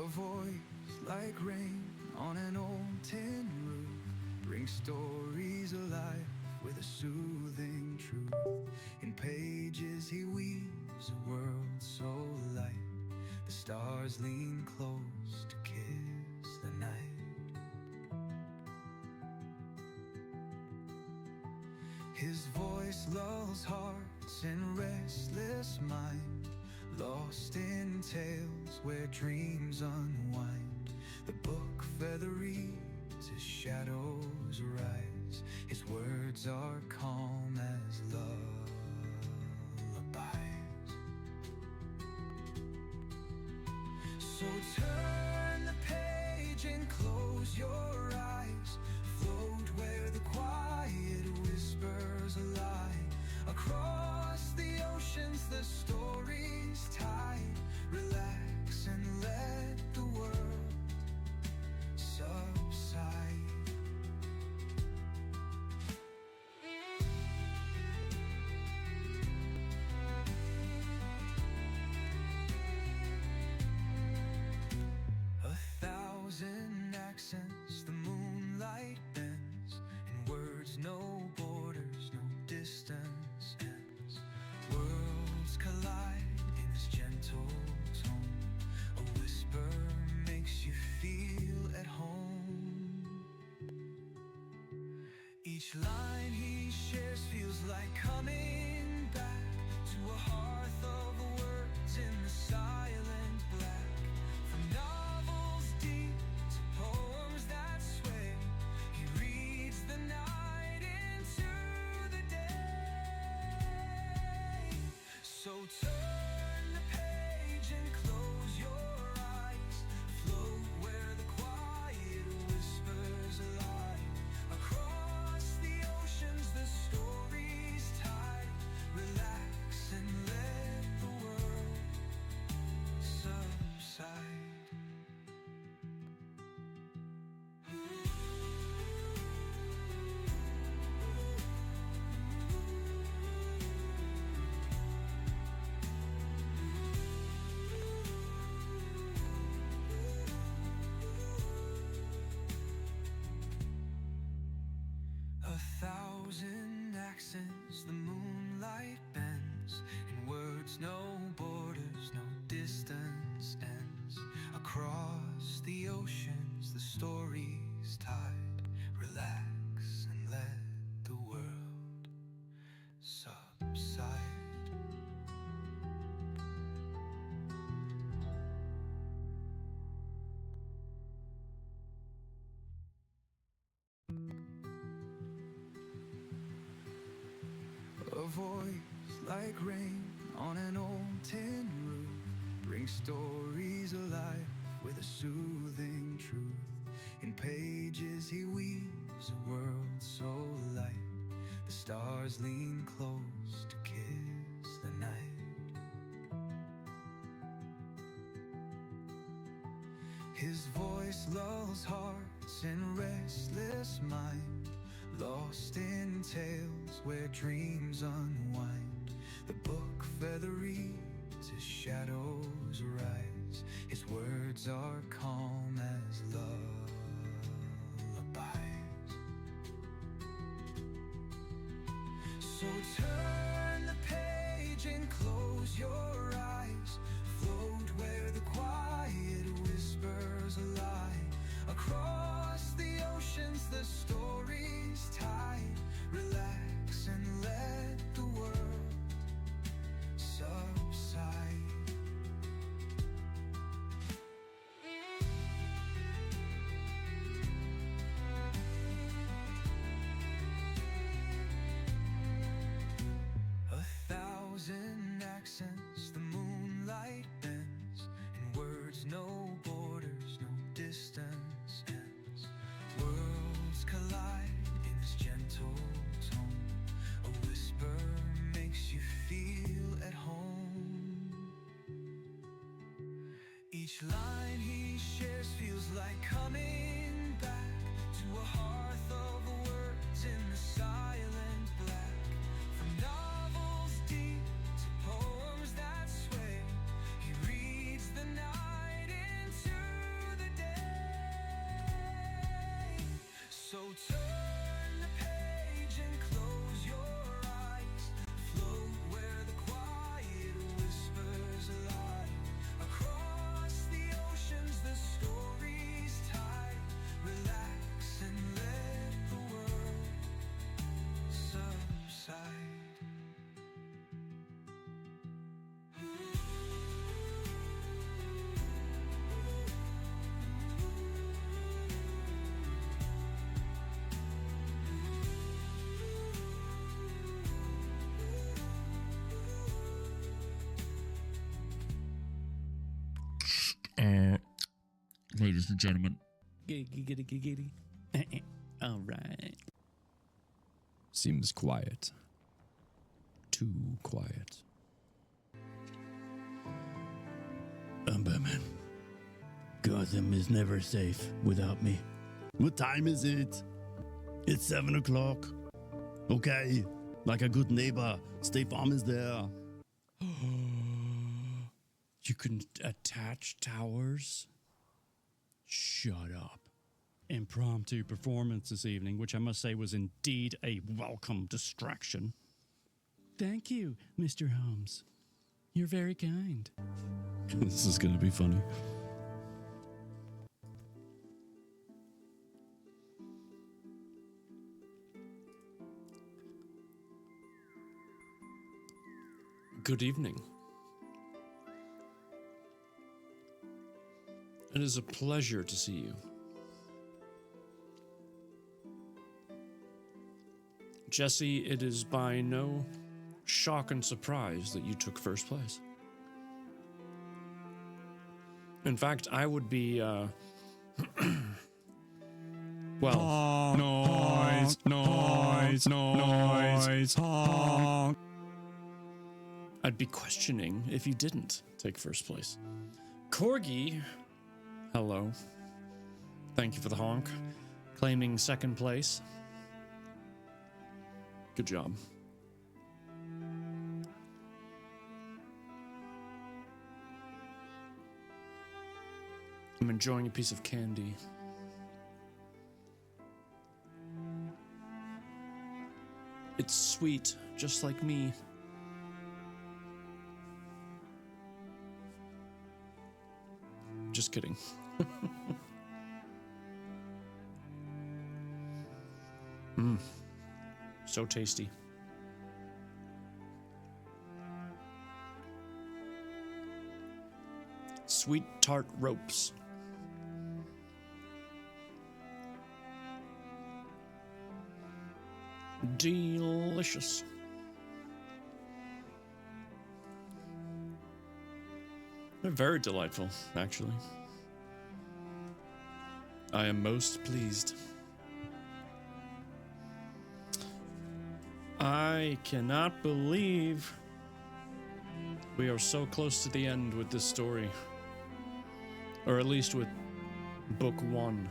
voice like rain on an old tin roof brings stories alive with a soothing truth. In pages he weaves a world so light, the stars lean close to kiss the night. His voice lulls hearts in restless mind, lost in tales where dreams unwind. The book feather reads as shadows rise, his words are calm as lullabies. So turn the page and close your eyes, float where the quiet whispers lie. Across the oceans the stories tide, relax and let the world subside. 1,000 accents the moonlight bends, in words no borders, no distance ends. Worlds collide in his gentle tone, a whisper makes you feel at home. Each line he shares feels like coming back to a hearth of words in the silent black. From novels deep to poems that sway, he reads the night into the day. So turn the page and close your eyes, float where the quiet whispers lie. Across the oceans the stories tide, relax and let the world subside. 1,000 accents the moonlight bends, in words no borders, no distance ends. Across the oceans the stories tide, relax and let the world subside. A voice like rain on an old tin roof brings stories alive with a soothing truth. In pages he weaves a world so light, the stars lean close to kiss the night. His voice lulls hearts in restless mind, lost in tales where dreams unwind. The book feather reads as shadows rise, his words are calm as lullabies. So turn the page and close your eyes, float where the quiet whispers lie. Across the oceans the stories tide, relax and let the world subside. 1,000 accents the moonlight bends, in words no borders, no distance ends. Worlds collide in his gentle tone, a whisper makes you feel at home. Each line he shares feels like coming back to a hearth of words in the silent black. From novels deep to poems that sway, he reads the night into ladies and gentlemen. Giggity. All right. Seems quiet. Too quiet. I'm Batman. Gotham is never safe without me. What time is it? It's 7 o'clock. Okay, like a good neighbor, State Farm is there. You can attach towers? Shut up. Impromptu performance this evening, which I must say was indeed a welcome distraction. Thank you, Mr. Holmes. You're very kind. This is gonna be funny. Good evening. It is a pleasure to see you. Jesse, it is by no shock and surprise that you took first place. In fact, I would be, well, Noise. I'd be questioning if you didn't take first place. Corgi, hello. Thank you for the honk. Claiming second place. Good job. I'm enjoying a piece of candy. It's sweet, just like me. Just kidding. So tasty. Sweet tart ropes. Delicious. They're very delightful, actually. I am most pleased. I cannot believe we are so close to the end with this story. Or at least with book 1.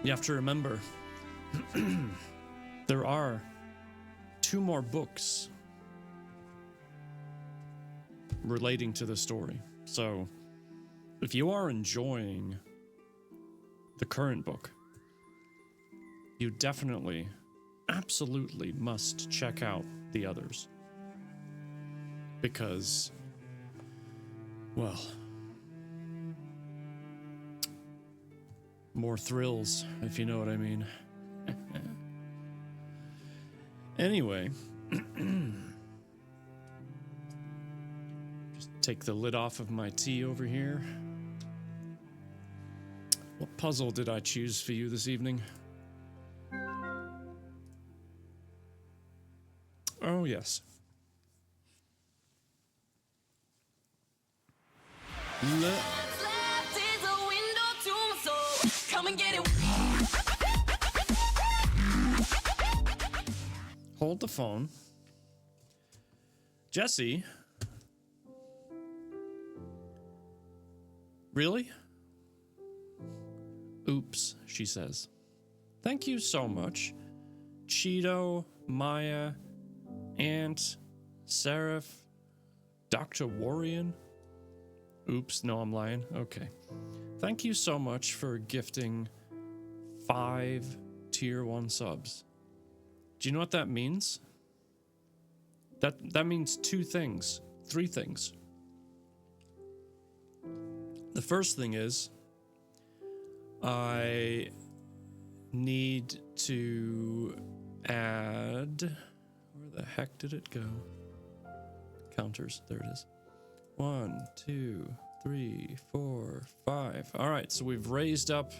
You have to remember, there are 2 more books relating to the story. So, if you are enjoying the current book, you definitely, absolutely must check out the others. Because, well, more thrills, if you know what I mean. Anyway, just take the lid off of my tea over here. What puzzle did I choose for you this evening? Oh, yes. Hold the phone. Jesse? Really? Oops, she says. Thank you so much. Cheeto, Maya, Ant, Seraph, Dr. Warrior. Oops, no, I'm lying. Okay. Thank you so much for gifting 5 tier 1 subs. Do you know what that means? That means 2 things, 3 things. The first thing is I need to add, where the heck did it go? Counters, there it is. 1, 2, 3, 4, 5. All right, so we've raised up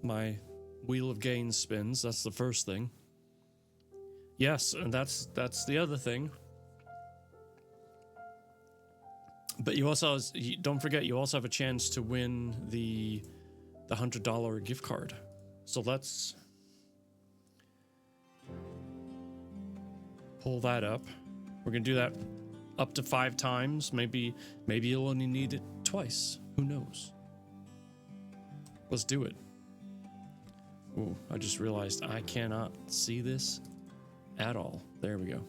my wheel of gains spins. That's the first thing. Yes, and that's the other thing. But you also don't forget you also have a chance to win the $100 gift card. So let's pull that up. We're gonna do that up to 5 times. Maybe you'll only need it twice. Who knows? Let's do it. Ooh, I just realized I cannot see this at all. There we go.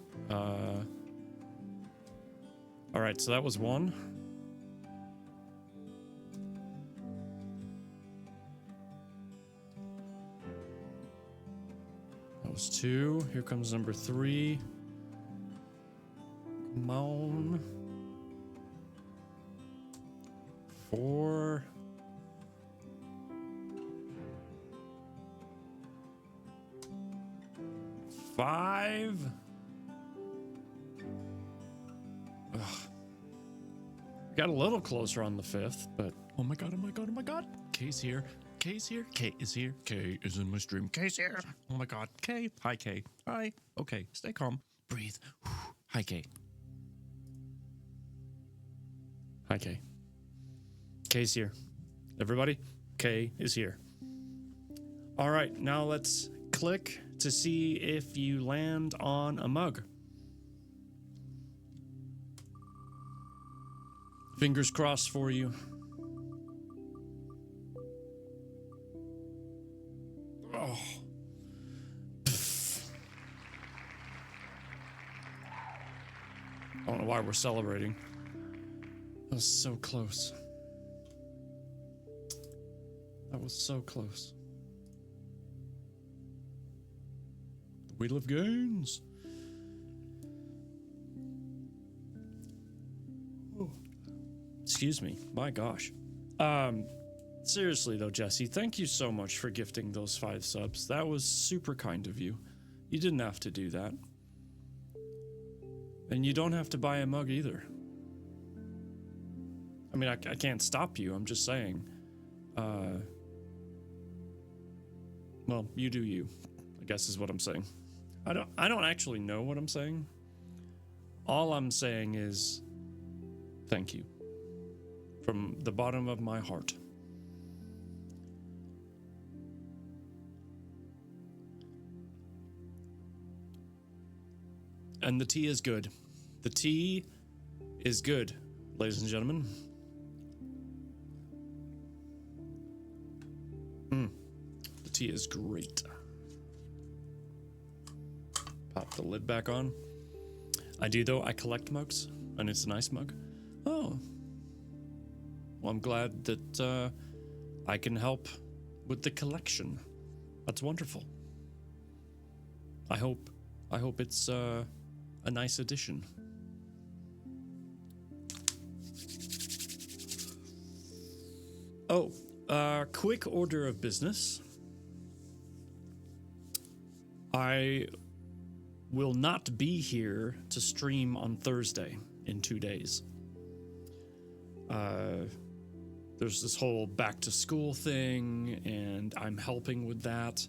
All right, so that was 1. That was 2. Here comes number 3. Come on. 4. 5. Ugh. Got a little closer on the 5th, but oh my god, oh my god, oh my god. Kay's here. Kay's here. Kay is here. Kay is in my stream. Kay's here. Oh my god. Kay. Hi, Kay. Hi. Okay, stay calm. Breathe. Hi, Kay. Hi, Kay. Kay's here. Everybody, Kay is here. All right, now let's click to see if you land on a mug. Fingers crossed for you. Oh. I don't know why we're celebrating. That was so close. That was so close. The Wheel of Gains. Oh. Excuse me. My gosh. Seriously though, Jesse, thank you so much for gifting those 5 subs. That was super kind of you. You didn't have to do that. And you don't have to buy a mug either. I mean, I can't stop you. I'm just saying. Well, you do you, I guess is what I'm saying. I don't actually know what I'm saying. All I'm saying is thank you. From the bottom of my heart. And the tea is good. The tea is good, ladies and gentlemen. The tea is great. Pop the lid back on. I do, though. I collect mugs, and it's a nice mug. Oh. Well, I'm glad that I can help with the collection. That's wonderful. I hope it's a nice addition. Oh, quick order of business. I will not be here to stream on Thursday in 2 days. There's this whole back to school thing, and I'm helping with that.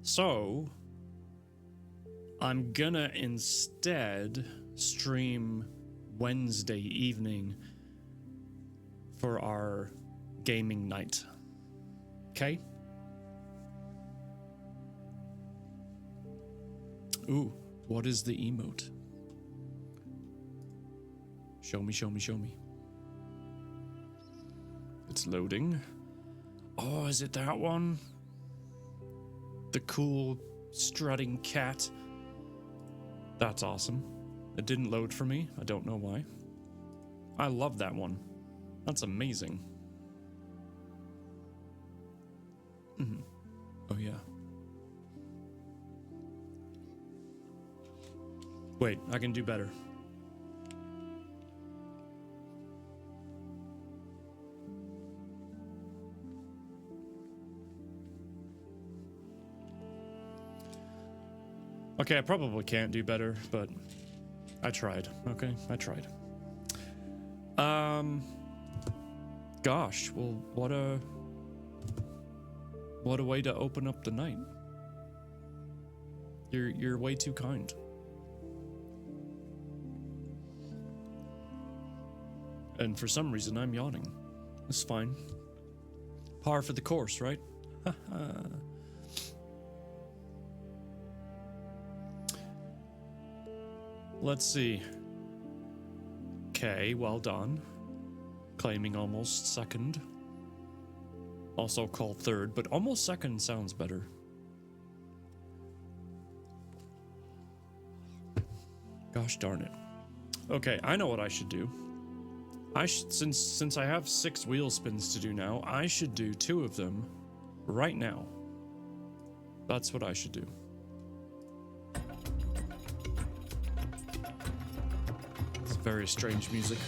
So, I'm gonna instead stream Wednesday evening for our gaming night. Okay? Ooh, what is the emote? Show me, show me, show me. It's loading. Oh, is it that one? The cool strutting cat. That's awesome. It didn't load for me. I don't know why. I love that one. That's amazing. Oh, yeah. Wait, I can do better. Okay, I probably can't do better, but I tried. Okay, I tried. Gosh, well, what a way to open up the night. You're way too kind. And for some reason, I'm yawning. It's fine. Par for the course, right? Let's see. Okay, well done. Claiming almost second. Also called third, but almost second sounds better. Gosh darn it. Okay, I know what I should do. Since I have 6 wheel spins to do now, I should do 2 of them right now. That's what I should do. It's very strange music.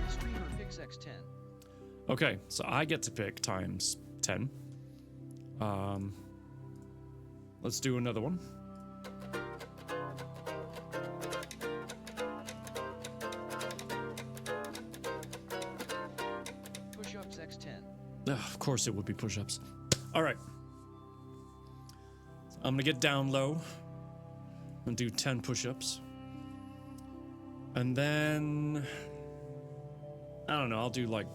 Streamer picks X10. Okay, so I get to pick times 10. Let's do another one. Push-ups X10. Of course it would be push-ups. All right. I'm gonna get down low and do 10 push-ups. And then, I don't know, I'll do like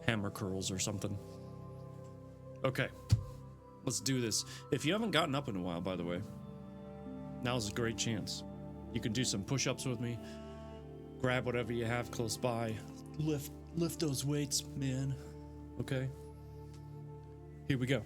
hammer curls or something. Okay, let's do this. If you haven't gotten up in a while, by the way, now's a great chance. You can do some push-ups with me. Grab whatever you have close by. Lift those weights, man. Okay? Here we go.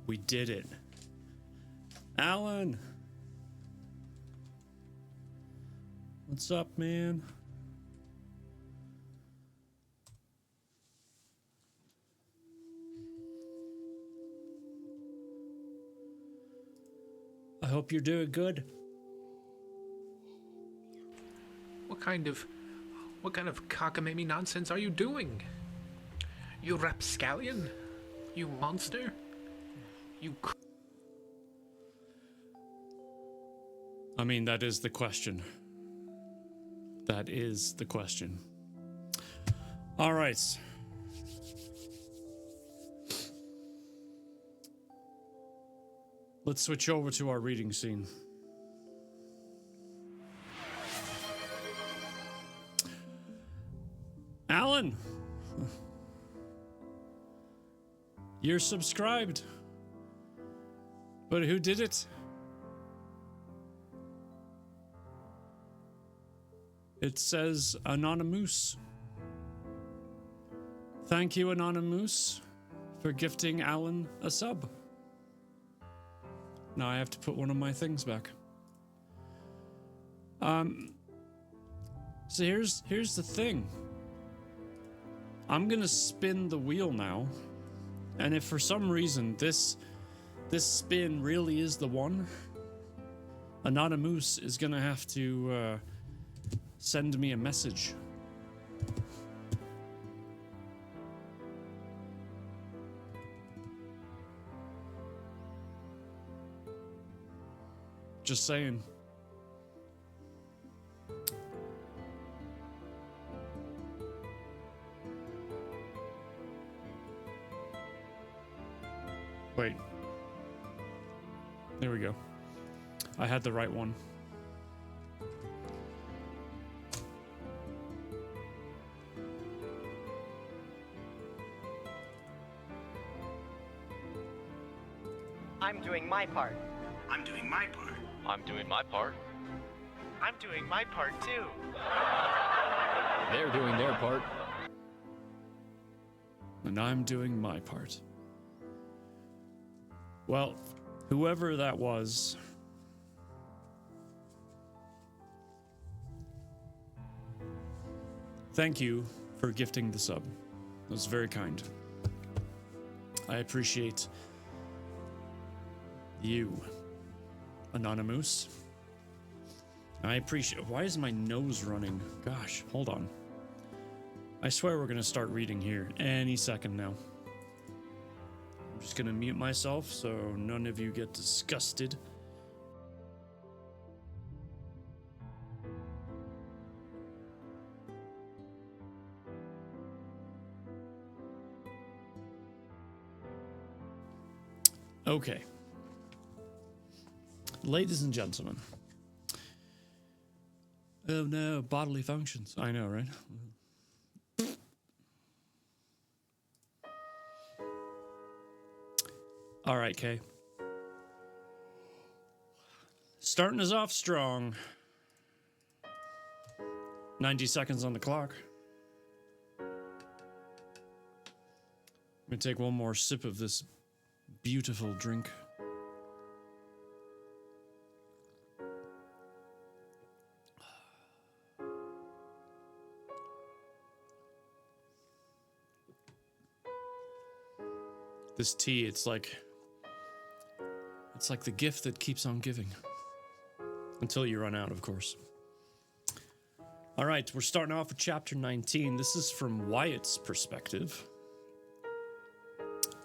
We did it. Alan! What's up, man? I hope you're doing good. What kind of cockamamie nonsense are you doing? You rapscallion? You monster? I mean, that is the question. That is the question. All right. Let's switch over to our reading scene. Alan! You're subscribed. But who did it? It says Anonymous. Thank you, Anonymous, for gifting Alan a sub. Now I have to put one of my things back. So here's the thing. I'm gonna spin the wheel now, and if for some reason this spin really is the one, Anonymous is gonna have to send me a message. Just saying. Wait. There we go. I had the right one. doing my part. I'm doing my part. I'm doing my part. I'm doing my part too. They're doing their part. And I'm doing my part. Well, whoever that was, thank you for gifting the sub. That was very kind. I appreciate you, Anonymous. I appreciate. Why is my nose running? Gosh, hold on. I swear we're gonna start reading here any second now. I'm just gonna mute myself so none of you get disgusted. Okay. Ladies and gentlemen. Oh no, bodily functions. I know, right? All right, Kay. Starting us off strong. 90 seconds on the clock. I'm gonna take one more sip of this beautiful drink. This tea, it's like the gift that keeps on giving. Until you run out, of course. All right, we're starting off with chapter 19. This is from Wyatt's perspective.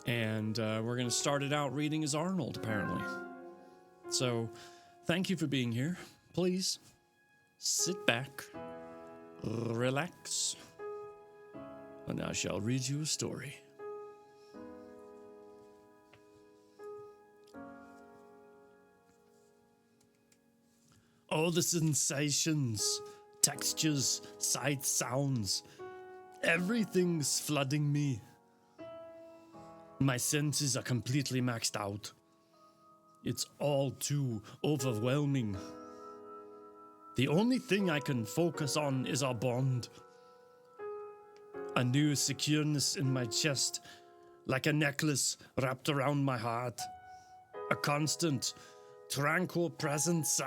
And we're going to start it out reading as Arnold, apparently. So, thank you for being here. Please, sit back, relax, and I shall read you a story. All the sensations, textures, sights, sounds, everything's flooding me. My senses are completely maxed out. It's all too overwhelming. The only thing I can focus on is our bond. A new secureness in my chest, like a necklace wrapped around my heart. A constant, tranquil presence.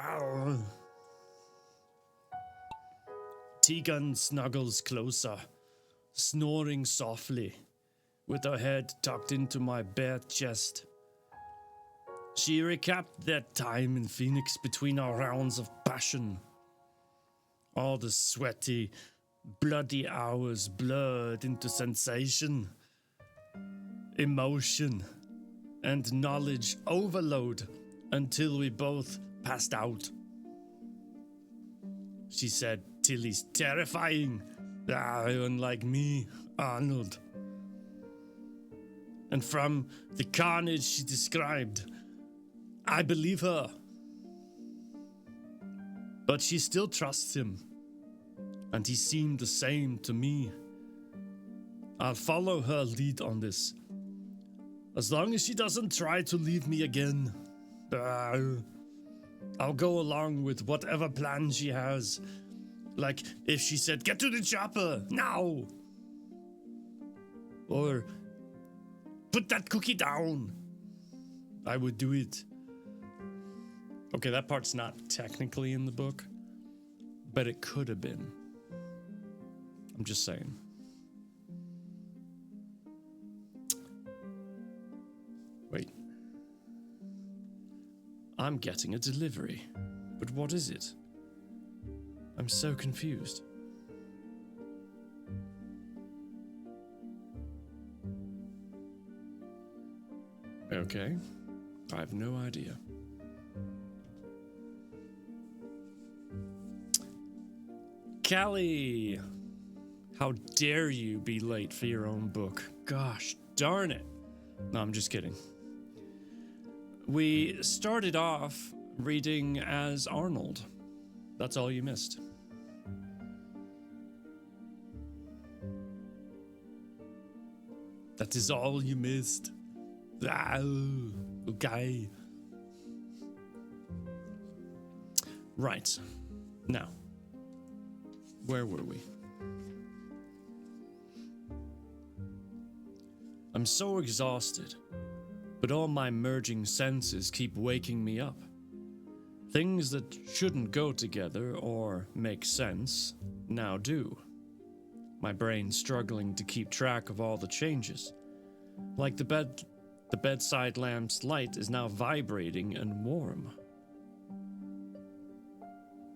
Tegan snuggles closer, snoring softly, with her head tucked into my bare chest. She recapped that time in Phoenix between our rounds of passion. All the sweaty, bloody hours blurred into sensation, emotion, and knowledge overload until we both passed out. She said Tilly's terrifying, unlike me, Arnold. And from the carnage she described, I believe her. But she still trusts him, and he seemed the same to me. I'll follow her lead on this, as long as she doesn't try to leave me again. I'll go along with whatever plan she has. Like if she said, "Get to the chopper, now!" Or, "Put that cookie down," I would do it. Okay, that part's not technically in the book, but it could have been. I'm just saying. Wait. I'm getting a delivery, but what is it? I'm so confused. Okay, I have no idea. Callie, how dare you be late for your own book? Gosh darn it. No, I'm just kidding. We started off reading as Arnold. That's all you missed. That is all you missed. Okay. Right. Now, where were we? I'm so exhausted, but all my merging senses keep waking me up. Things that shouldn't go together or make sense now do. My brain's struggling to keep track of all the changes. Like the bedside lamp's light is now vibrating and warm.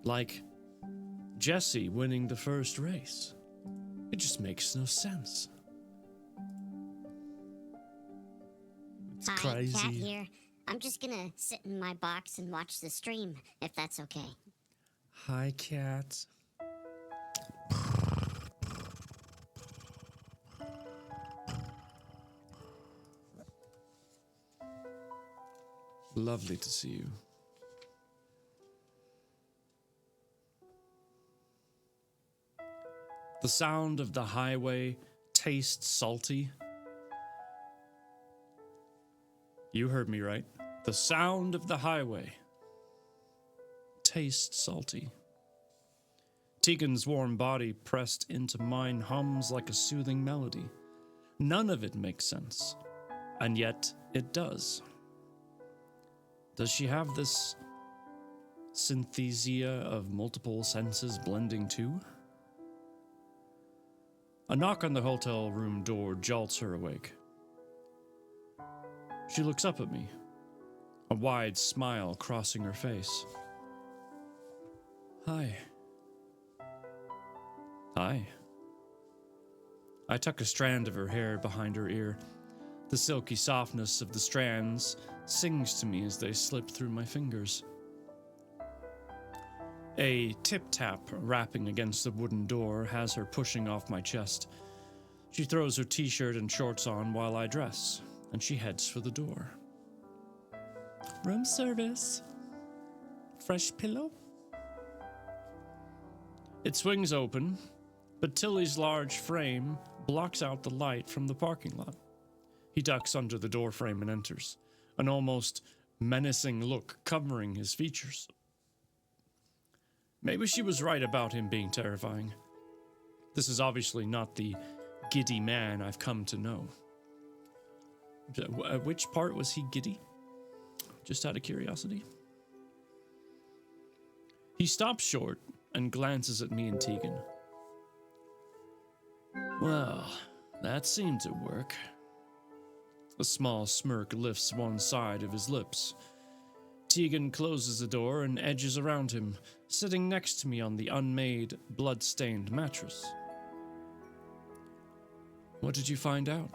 Like Jesse winning the first race. It just makes no sense. It's Hi, crazy. Cat here. I'm just gonna sit in my box and watch the stream, if that's okay. Hi, Cat. Lovely to see you. The sound of the highway tastes salty. You heard me right. The sound of the highway tastes salty. Tegan's warm body pressed into mine hums like a soothing melody. None of it makes sense, and yet it does. Does she have this synthesia of multiple senses blending too? A knock on the hotel room door jolts her awake. She looks up at me, a wide smile crossing her face. Hi. Hi. I tuck a strand of her hair behind her ear. The silky softness of the strands sings to me as they slip through my fingers. A tip-tap rapping against the wooden door has her pushing off my chest. She throws her t-shirt and shorts on while I dress, and she heads for the door. Room service. Fresh pillow? It swings open, but Tilly's large frame blocks out the light from the parking lot. He ducks under the doorframe and enters, an almost menacing look covering his features. Maybe she was right about him being terrifying. This is obviously not the giddy man I've come to know. Which part was he giddy? Just out of curiosity. He stops short and glances at me and Tegan. Well, that seemed to work. A small smirk lifts one side of his lips. Tegan closes the door and edges around him, sitting next to me on the unmade, blood-stained mattress. What did you find out?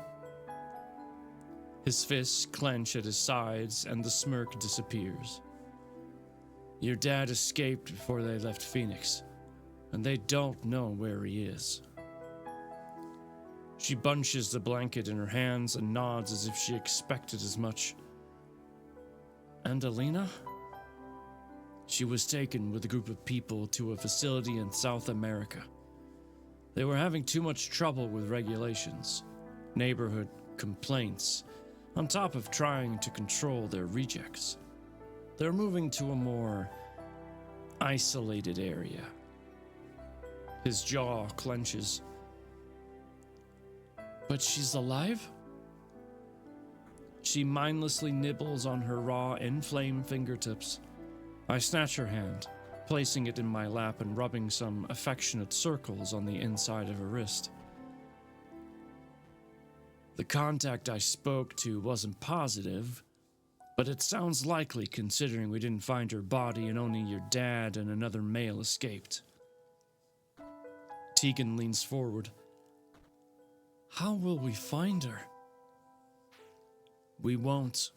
His fists clench at his sides and the smirk disappears. Your dad escaped before they left Phoenix, and they don't know where he is. She bunches the blanket in her hands and nods as if she expected as much. And Alina? She was taken with a group of people to a facility in South America. They were having too much trouble with regulations, neighborhood complaints, on top of trying to control their rejects. They're moving to a more isolated area. His jaw clenches. But she's alive? She mindlessly nibbles on her raw, inflamed fingertips. I snatch her hand, placing it in my lap and rubbing some affectionate circles on the inside of her wrist. The contact I spoke to wasn't positive, but it sounds likely considering we didn't find her body and only your dad and another male escaped. Tegan leans forward. How will we find her? We won't.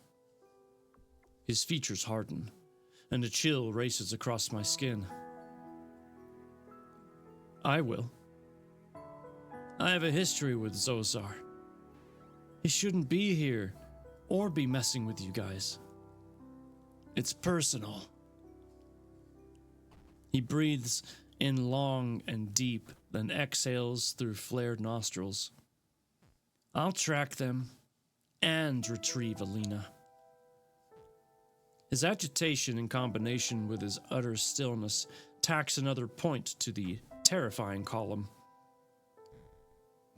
His features harden, and a chill races across my skin. I will. I have a history with Zozar. He shouldn't be here, or be messing with you guys. It's personal. He breathes in long and deep, then exhales through flared nostrils. I'll track them and retrieve Alina. His agitation in combination with his utter stillness tacks another point to the terrifying column.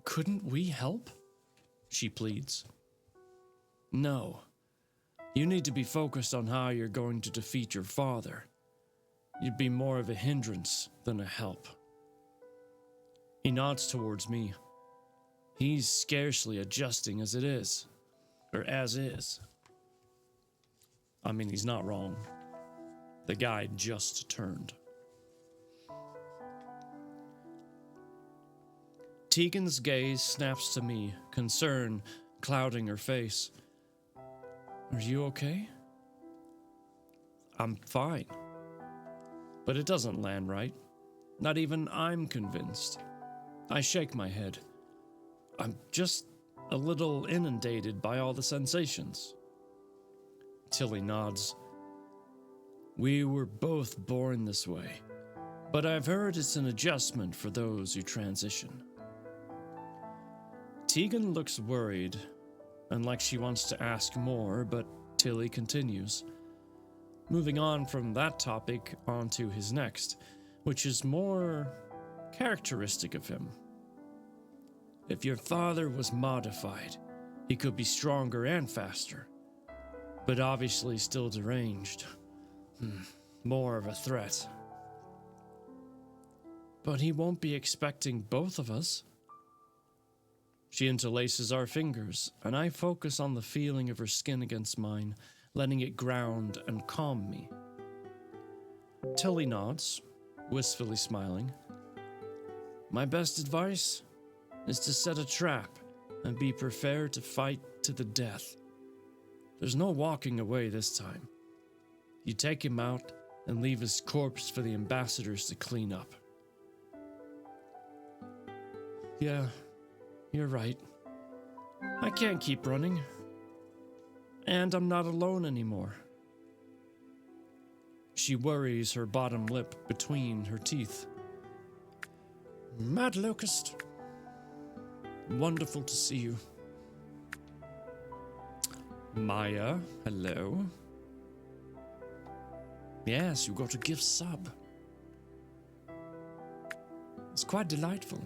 Couldn't we help? She pleads. No. You need to be focused on how you're going to defeat your father. You'd be more of a hindrance than a help. He nods towards me. He's scarcely adjusting as it is. Or as is. I mean, he's not wrong. The guy just turned. Tegan's gaze snaps to me, concern clouding her face. Are you okay? I'm fine. But it doesn't land right. Not even I'm convinced. I shake my head. I'm just a little inundated by all the sensations. Tilly nods. We were both born this way, but I've heard it's an adjustment for those who transition. Tegan looks worried and like she wants to ask more, but Tilly continues, moving on from that topic onto his next, which is more characteristic of him. If your father was modified, he could be stronger and faster, but obviously still deranged. More of a threat. But he won't be expecting both of us. She interlaces our fingers, and I focus on the feeling of her skin against mine, letting it ground and calm me. Tilly nods, wistfully smiling. My best advice is to set a trap and be prepared to fight to the death. There's no walking away this time. You take him out and leave his corpse for the ambassadors to clean up. Yeah, you're right. I can't keep running. And I'm not alone anymore. She worries her bottom lip between her teeth. Mad Locust. Wonderful to see you. Maya, hello. Yes, you got a gift sub. It's quite delightful.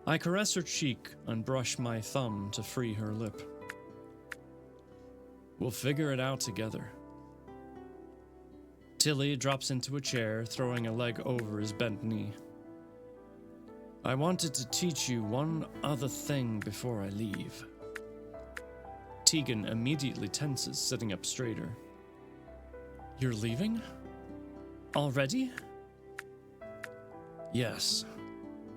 I caress her cheek and brush my thumb to free her lip. We'll figure it out together. Tilly drops into a chair, throwing a leg over his bent knee. I wanted to teach you one other thing before I leave. Tegan immediately tenses, sitting up straighter. You're leaving? Already? Yes.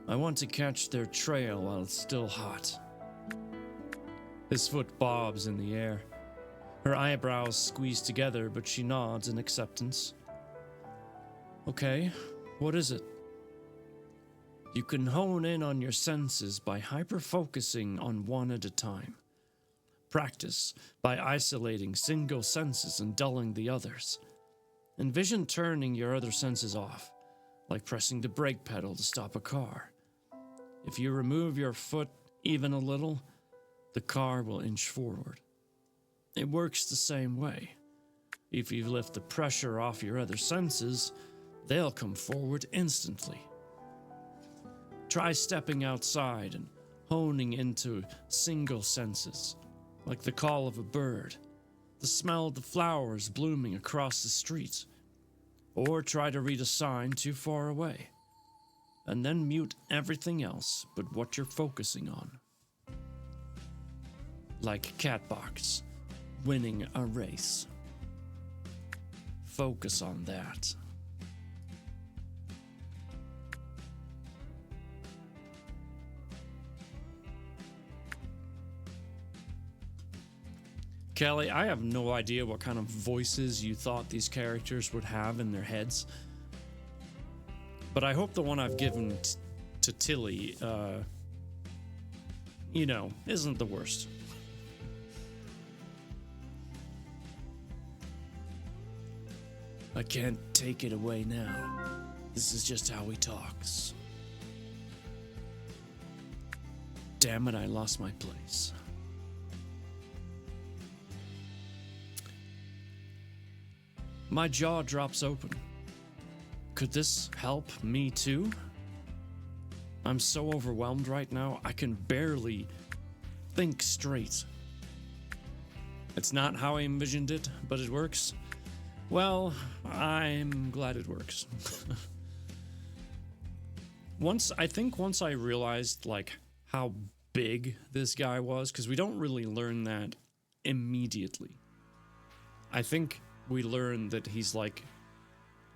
I want to catch their trail while it's still hot. His foot bobs in the air. Her eyebrows squeeze together, but she nods in acceptance. Okay, what is it? You can hone in on your senses by hyper-focusing on one at a time. Practice by isolating single senses and dulling the others. Envision turning your other senses off, like pressing the brake pedal to stop a car. If you remove your foot even a little, the car will inch forward. It works the same way. If you lift the pressure off your other senses, they'll come forward instantly. Try stepping outside and honing into single senses, like the call of a bird, the smell of the flowers blooming across the street, or try to read a sign too far away, and then mute everything else but what you're focusing on. Like Catbox, winning a race. Focus on that. Kelly, I have no idea what kind of voices you thought these characters would have in their heads. But I hope the one I've given to Tilly, isn't the worst. I can't take it away now. This is just how he talks. Damn it, I lost my place. My jaw drops open. Could this help me too? I'm so overwhelmed right now, I can barely think straight. It's not how I envisioned it, but it works. Well, I'm glad it works. Once I realized like how big this guy was, because we don't really learn that immediately. I think we learn that he's like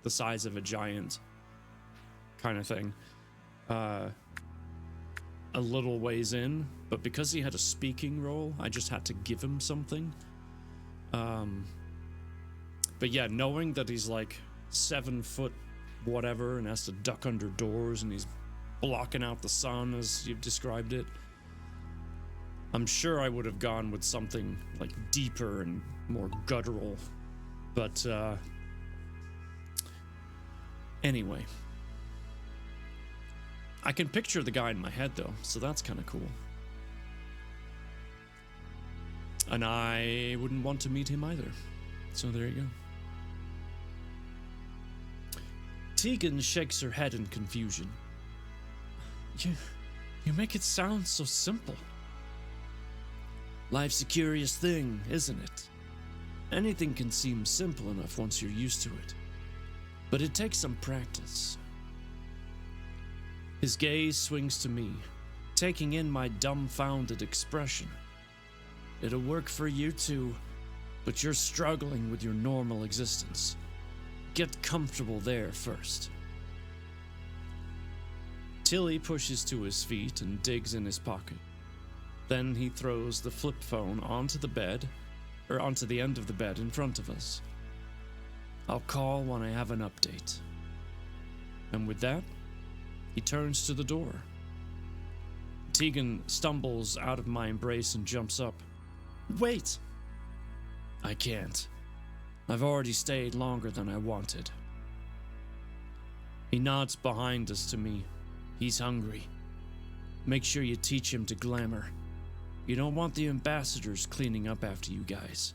the size of a giant kind of thing. A little ways in, but because he had a speaking role, I just had to give him something. But yeah, knowing that he's like 7 foot whatever and has to duck under doors and he's blocking out the sun as you've described it, I'm sure I would have gone with something like deeper and more guttural. But anyway, I can picture the guy in my head though, so that's kind of cool. And I wouldn't want to meet him either. So there you go. Tegan shakes her head in confusion. You make it sound so simple. Life's a curious thing, isn't it? Anything can seem simple enough once you're used to it. But it takes some practice. His gaze swings to me, taking in my dumbfounded expression. It'll work for you too, but you're struggling with your normal existence. Get comfortable there first. Tilly pushes to his feet and digs in his pocket. Then he throws the flip phone onto the bed, or onto the end of the bed in front of us. I'll call when I have an update. And with that, he turns to the door. Tegan stumbles out of my embrace and jumps up. Wait! I can't. I've already stayed longer than I wanted. He nods behind us to me. He's hungry. Make sure you teach him to glamour. You don't want the ambassadors cleaning up after you guys.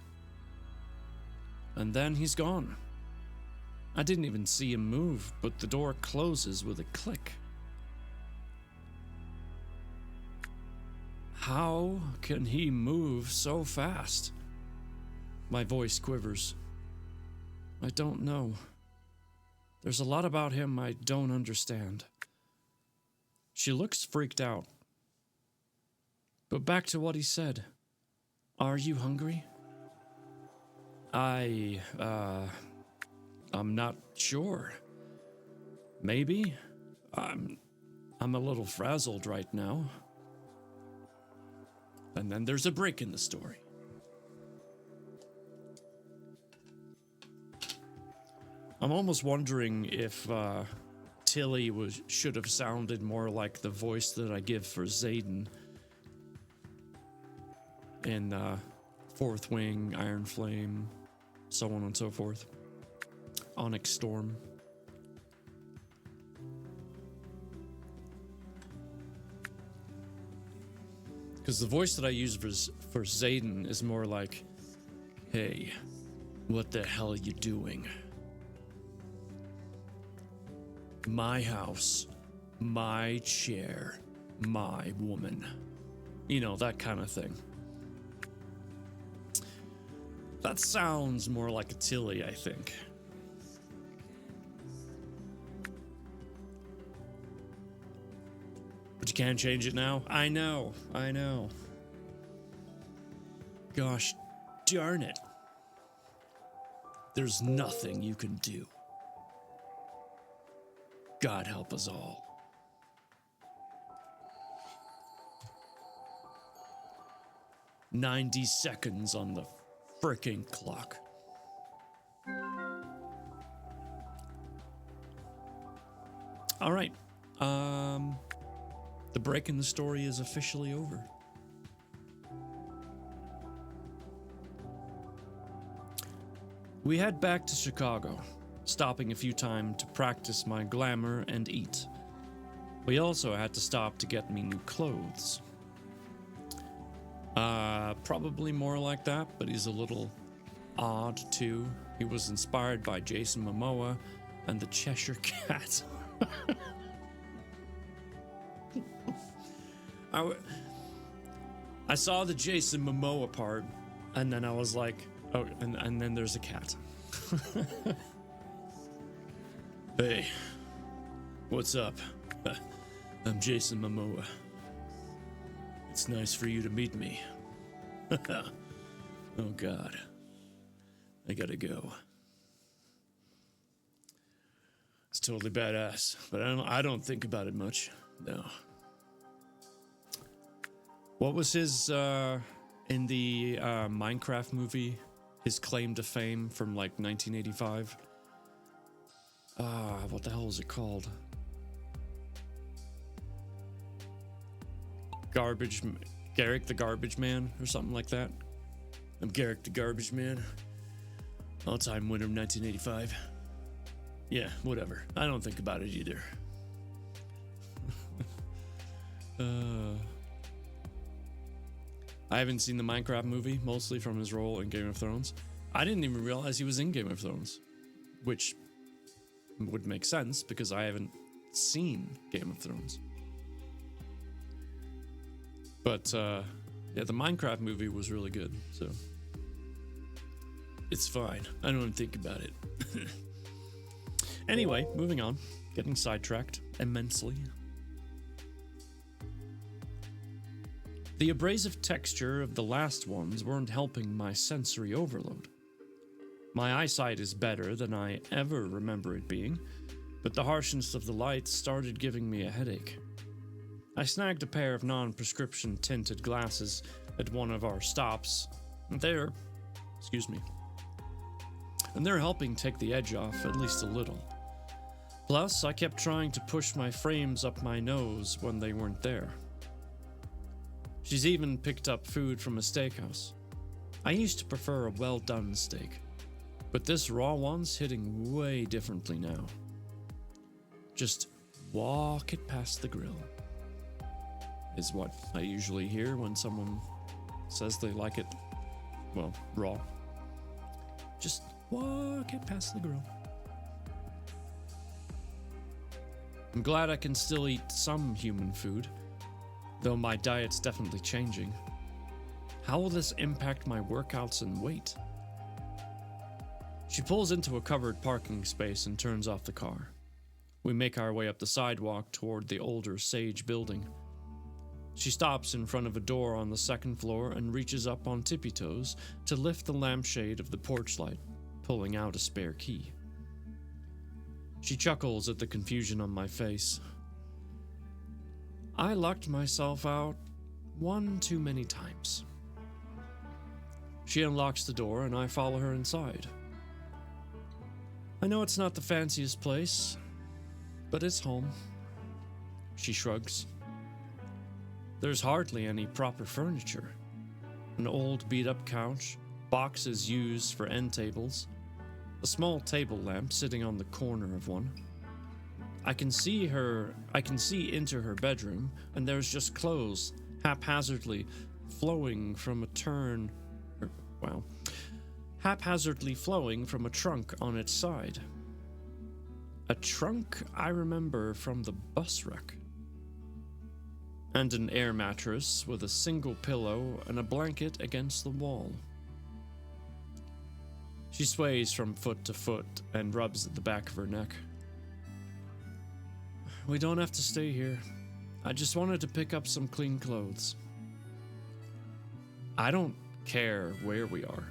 And then he's gone. I didn't even see him move, but the door closes with a click. How can he move so fast? My voice quivers. I don't know. There's a lot about him I don't understand. She looks freaked out. But back to what he said. Are you hungry? I'm not sure. Maybe. I'm a little frazzled right now. And then there's a break in the story. I'm almost wondering if Tilly should have sounded more like the voice that I give for Zayden in Fourth Wing, Iron Flame, so on and so forth. Onyx Storm. Because the voice that I use for Zayden is more like, hey, what the hell are you doing? My house, my chair, my woman. You know, that kind of thing. That sounds more like a Tilly, I think. But you can't change it now? I know. Gosh darn it. There's nothing you can do. God help us all. "90 seconds on the frickin' clock." All right. The break in the story is officially over. We head back to Chicago, stopping a few times to practice my glamour and eat. We also had to stop to get me new clothes. Probably more like that, but he's a little odd too. He was inspired by Jason Momoa and the Cheshire Cat. I saw the Jason Momoa part, and then I was like, oh, and then there's a cat. Hey, what's up? I'm Jason Momoa. It's nice for you to meet me. Oh God, I gotta go. It's totally badass, but I don't think about it much. No. What was his in the Minecraft movie? His claim to fame from like 1985. What the hell is it called? Garrick the Garbage Man or something like that. I'm Garrick the Garbage Man. All-time winner of 1985. Yeah, whatever. I don't think about it either. I haven't seen the Minecraft movie, mostly from his role in Game of Thrones. I didn't even realize he was in Game of Thrones, which would make sense because I haven't seen Game of Thrones. But yeah, the Minecraft movie was really good, so it's fine. I don't even think about it. Anyway, moving on. Getting sidetracked immensely. The abrasive texture of the last ones weren't helping my sensory overload. My eyesight is better than I ever remember it being, but the harshness of the lights started giving me a headache. I snagged a pair of non-prescription tinted glasses at one of our stops, and they're helping take the edge off at least a little. Plus, I kept trying to push my frames up my nose when they weren't there. She's even picked up food from a steakhouse. I used to prefer a well-done steak, but this raw one's hitting way differently now. Just walk it past the grill, is what I usually hear when someone says they like it, well, raw. Just walk it past the grill. I'm glad I can still eat some human food, though my diet's definitely changing. How will this impact my workouts and weight? She pulls into a covered parking space and turns off the car. We make our way up the sidewalk toward the older Sage building. She stops in front of a door on the second floor and reaches up on tippy toes to lift the lampshade of the porch light, pulling out a spare key. She chuckles at the confusion on my face. I locked myself out one too many times. She unlocks the door and I follow her inside. I know it's not the fanciest place, but it's home. She shrugs. There's hardly any proper furniture. An old beat-up couch, boxes used for end tables, a small table lamp sitting on the corner of one. I can see into her bedroom, and there's just clothes haphazardly flowing from a trunk on its side. A trunk I remember from the bus wreck. And an air mattress with a single pillow and a blanket against the wall. She sways from foot to foot and rubs at the back of her neck. We don't have to stay here. I just wanted to pick up some clean clothes. I don't care where we are.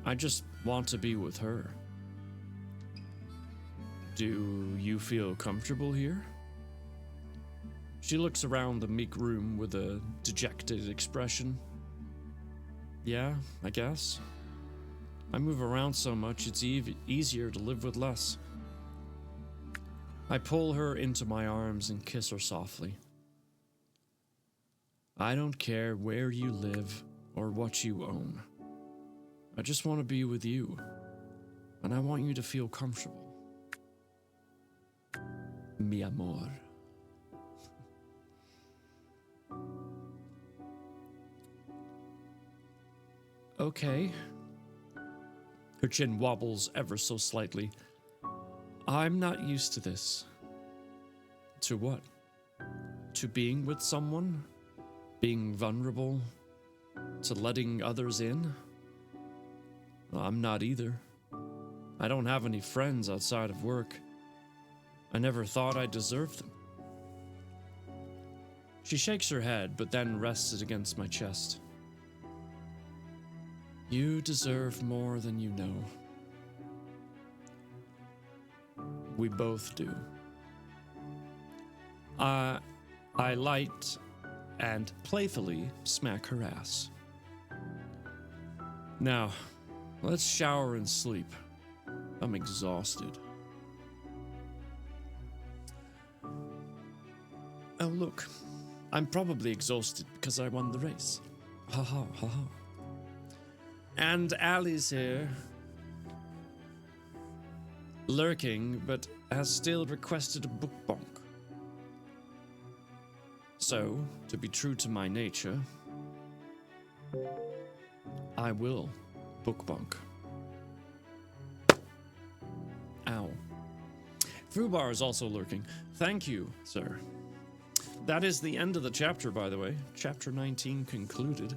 I just want to be with her. Do you feel comfortable here? She looks around the meek room with a dejected expression. Yeah, I guess. I move around so much it's easier to live with less. I pull her into my arms and kiss her softly. I don't care where you live or what you own. I just want to be with you, and I want you to feel comfortable. Mi amor. Okay. Her chin wobbles ever so slightly. I'm not used to this. To what? To being with someone? Being vulnerable? To letting others in? Well, I'm not either. I don't have any friends outside of work. I never thought I deserved them. She shakes her head, but then rests it against my chest. You deserve more than you know. We both do. I light and playfully smack her ass. Now, let's shower and sleep. I'm exhausted. Oh, look. I'm probably exhausted because I won the race. Ha ha ha ha. And Allie's here. Lurking, but has still requested a book bonk. So, to be true to my nature, I will book bonk. Ow. Fubar is also lurking. Thank you, sir. That is the end of the chapter, by the way. Chapter 19 concluded.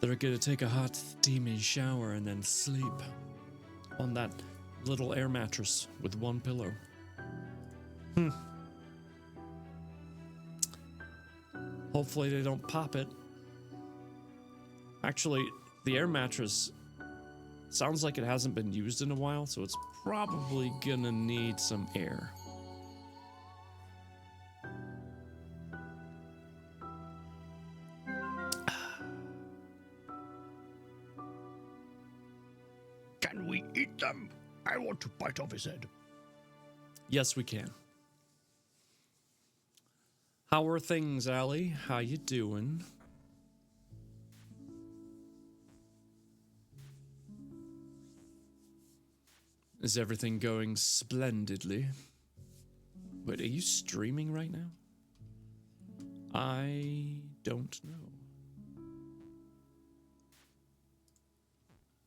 They're gonna take a hot, steamy shower and then sleep on that little air mattress with one pillow. Hopefully they don't pop it. Actually, the air mattress sounds like it hasn't been used in a while, so it's probably gonna need some air. Can we eat them? I want to bite off his head. Yes, we can. How are things, Allie? How you doing? Is everything going splendidly? Wait, are you streaming right now? I don't know.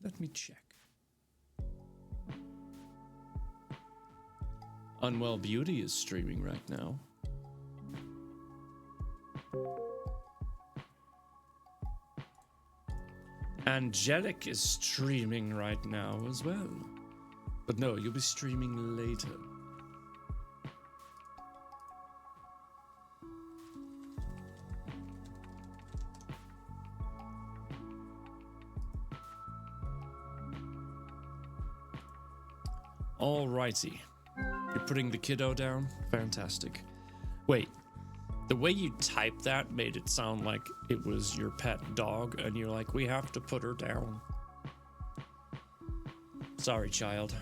Let me check. Unwell Beauty is streaming right now. Angelic is streaming right now as well. But no, you'll be streaming later. Alrighty. You're putting the kiddo down? Fantastic. Wait, the way you typed that made it sound like it was your pet dog, and you're like, we have to put her down. Sorry, child.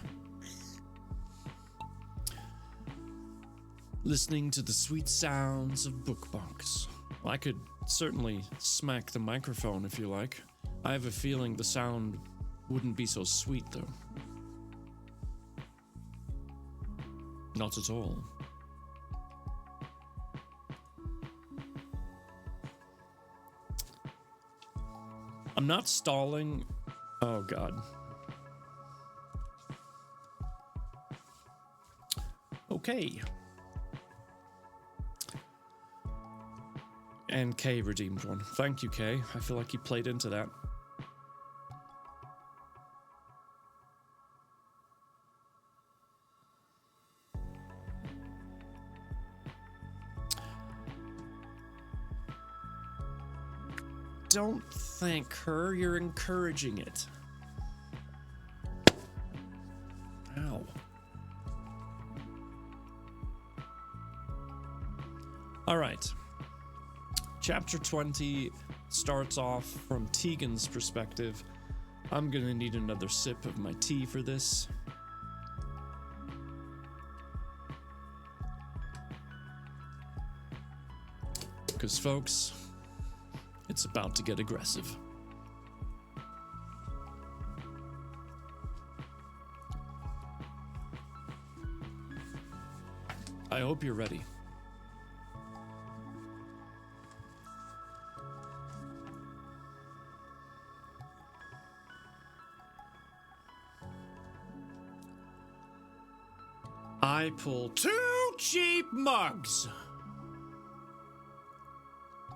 Listening to the sweet sounds of book bonks. I could certainly smack the microphone if you like. I have a feeling the sound wouldn't be so sweet, though. Not at all. I'm not stalling. Oh, God. Okay. And Kay redeemed one. Thank you, Kay. I feel like you played into that. Don't thank her, you're encouraging it. Ow. All right. Chapter 20 starts off from Tegan's perspective. I'm gonna need another sip of my tea for this. Because, folks, it's about to get aggressive. I hope you're ready. I pull 2 cheap mugs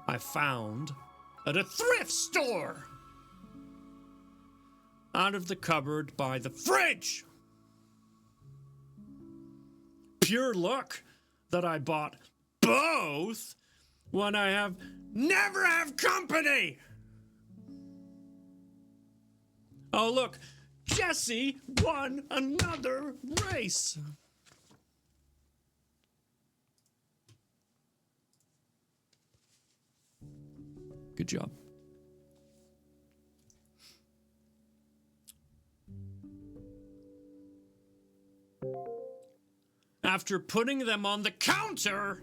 I found at a thrift store out of the cupboard by the fridge. Pure luck that I bought both when I never have company. Oh, look, Jesse won another race. Good job. After putting them on the counter,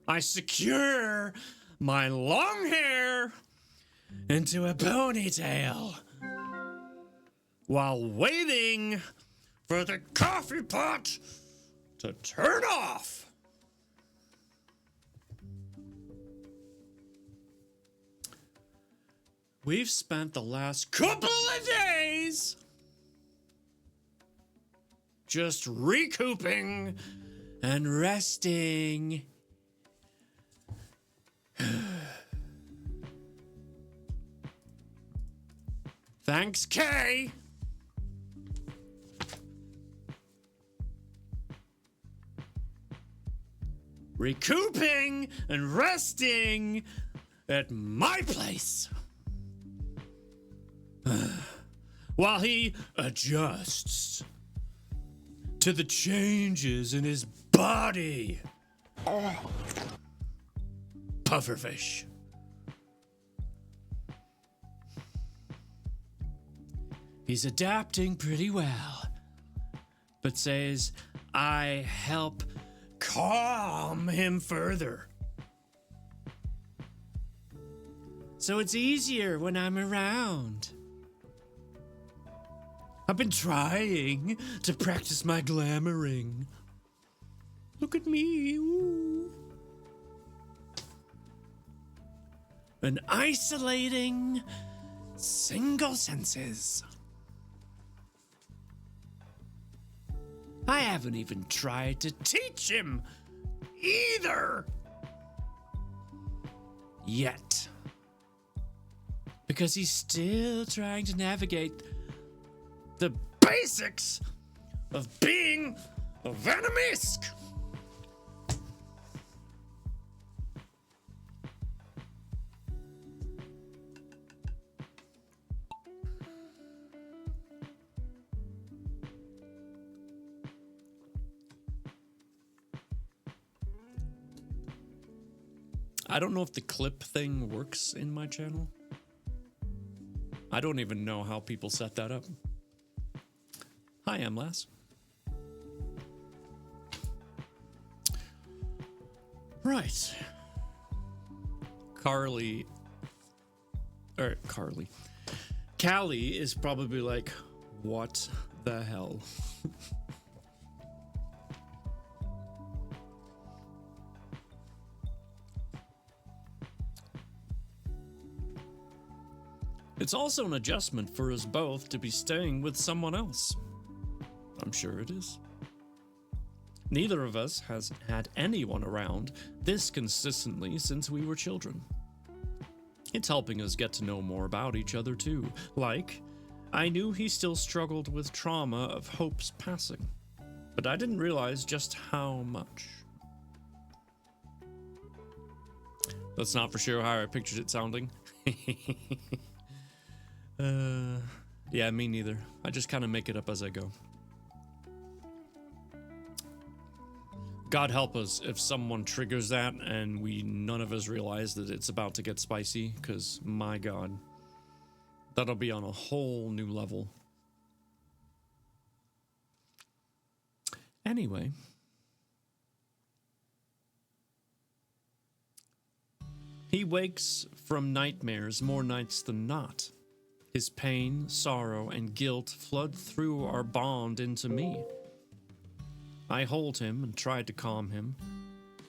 I secure my long hair into a ponytail while waiting for the coffee pot to turn off. We've spent the last couple of days just recouping and resting. Thanks, Kay. Recouping and resting at my place. While he adjusts to the changes in his body. Pufferfish. He's adapting pretty well, but says I help calm him further. So it's easier when I'm around. I've been trying to practice my glamoring. Look at me. Ooh. And isolating single senses. I haven't even tried to teach him either. Yet. Because he's still trying to navigate the basics of being a Venomisk. I don't know if the clip thing works in my channel. I don't even know how people set that up. Hi, Lass. Right. Callie is probably like, what the hell? It's also an adjustment for us both to be staying with someone else. I'm sure it is. Neither of us has had anyone around this consistently since we were children. It's helping us get to know more about each other too. Like, I knew he still struggled with trauma of Hope's passing, but I didn't realize just how much. That's not for sure how I pictured it sounding. Yeah, me neither. I just kind of make it up as I go. God help us if someone triggers that and none of us realize that it's about to get spicy, because my God, that'll be on a whole new level. Anyway. He wakes from nightmares more nights than not. His pain, sorrow, and guilt flood through our bond into me. I hold him and try to calm him,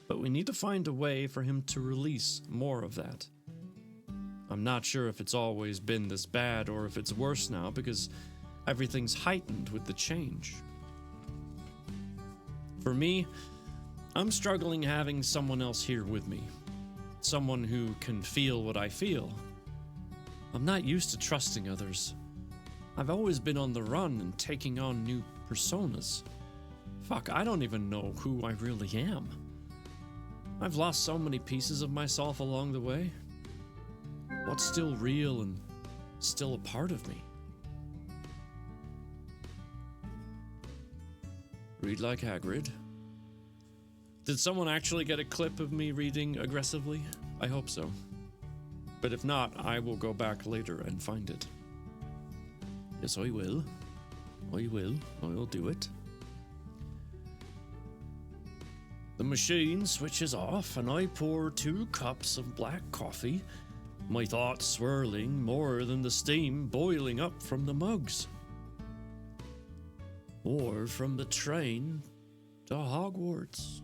but we need to find a way for him to release more of that. I'm not sure if it's always been this bad or if it's worse now because everything's heightened with the change. For me, I'm struggling having someone else here with me. Someone who can feel what I feel. I'm not used to trusting others. I've always been on the run and taking on new personas. Fuck, I don't even know who I really am. I've lost so many pieces of myself along the way. What's still real and still a part of me? Read like Hagrid. Did someone actually get a clip of me reading aggressively? I hope so. But if not, I will go back later and find it. Yes, I will. I will. I will do it. The machine switches off, and I pour 2 cups of black coffee, my thoughts swirling more than the steam boiling up from the mugs. Or from the train to Hogwarts.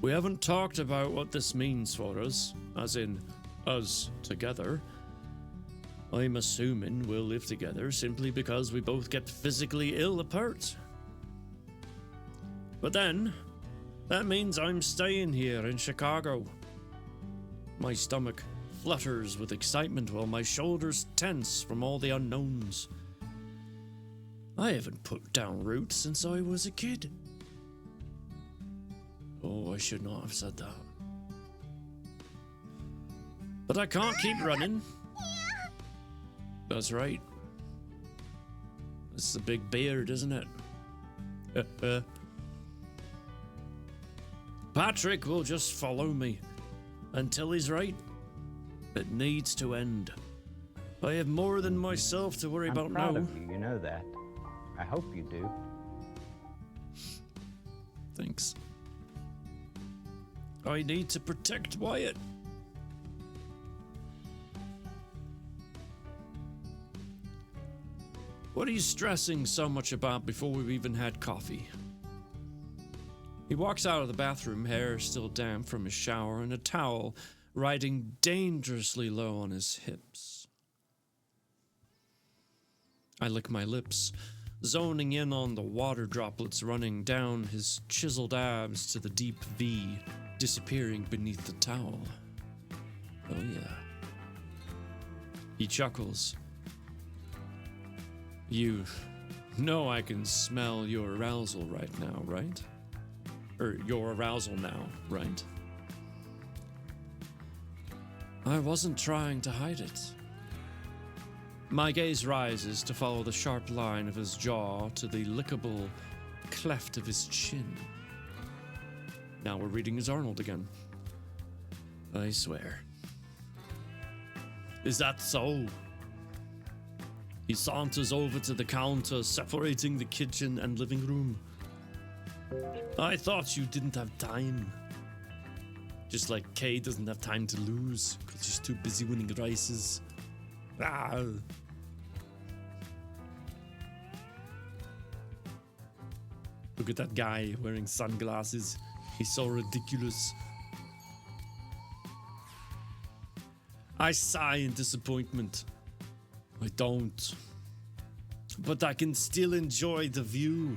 We haven't talked about what this means for us, as in us together. I'm assuming we'll live together simply because we both get physically ill apart. But then, that means I'm staying here in Chicago. My stomach flutters with excitement while my shoulders tense from all the unknowns. I haven't put down roots since I was a kid. Oh, I should not have said that. But I can't keep running. That's right. It's a big beard, isn't it? Patrick will just follow me until he's right. It needs to end. I have more than myself to worry about now. I'm proud of you, you know that. I hope you do. Thanks. I need to protect Wyatt. What are you stressing so much about before we've even had coffee? He walks out of the bathroom, hair still damp from his shower, and a towel riding dangerously low on his hips. I lick my lips, zoning in on the water droplets running down his chiseled abs to the deep V, disappearing beneath the towel. Oh yeah. He chuckles. You know I can smell your arousal right now, right? Or your arousal now, right? I wasn't trying to hide it. My gaze rises to follow the sharp line of his jaw to the lickable cleft of his chin. Now we're reading his Arnold again. I swear. Is that so? He saunters over to the counter, separating the kitchen and living room. I thought you didn't have time. Just like Kay doesn't have time to lose, because she's too busy winning races. Ah. Look at that guy wearing sunglasses. He's so ridiculous. I sigh in disappointment. I don't. But I can still enjoy the view.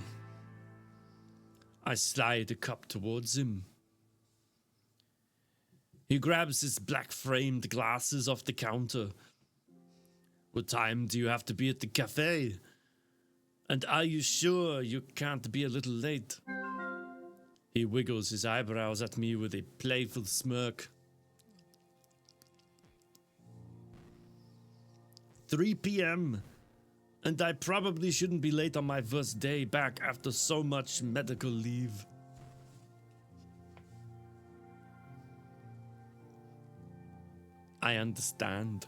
I slide a cup towards him. He grabs his black-framed glasses off the counter. What time do you have to be at the cafe? And are you sure you can't be a little late? He wiggles his eyebrows at me with a playful smirk. 3 p.m. And I probably shouldn't be late on my first day back after so much medical leave. I understand.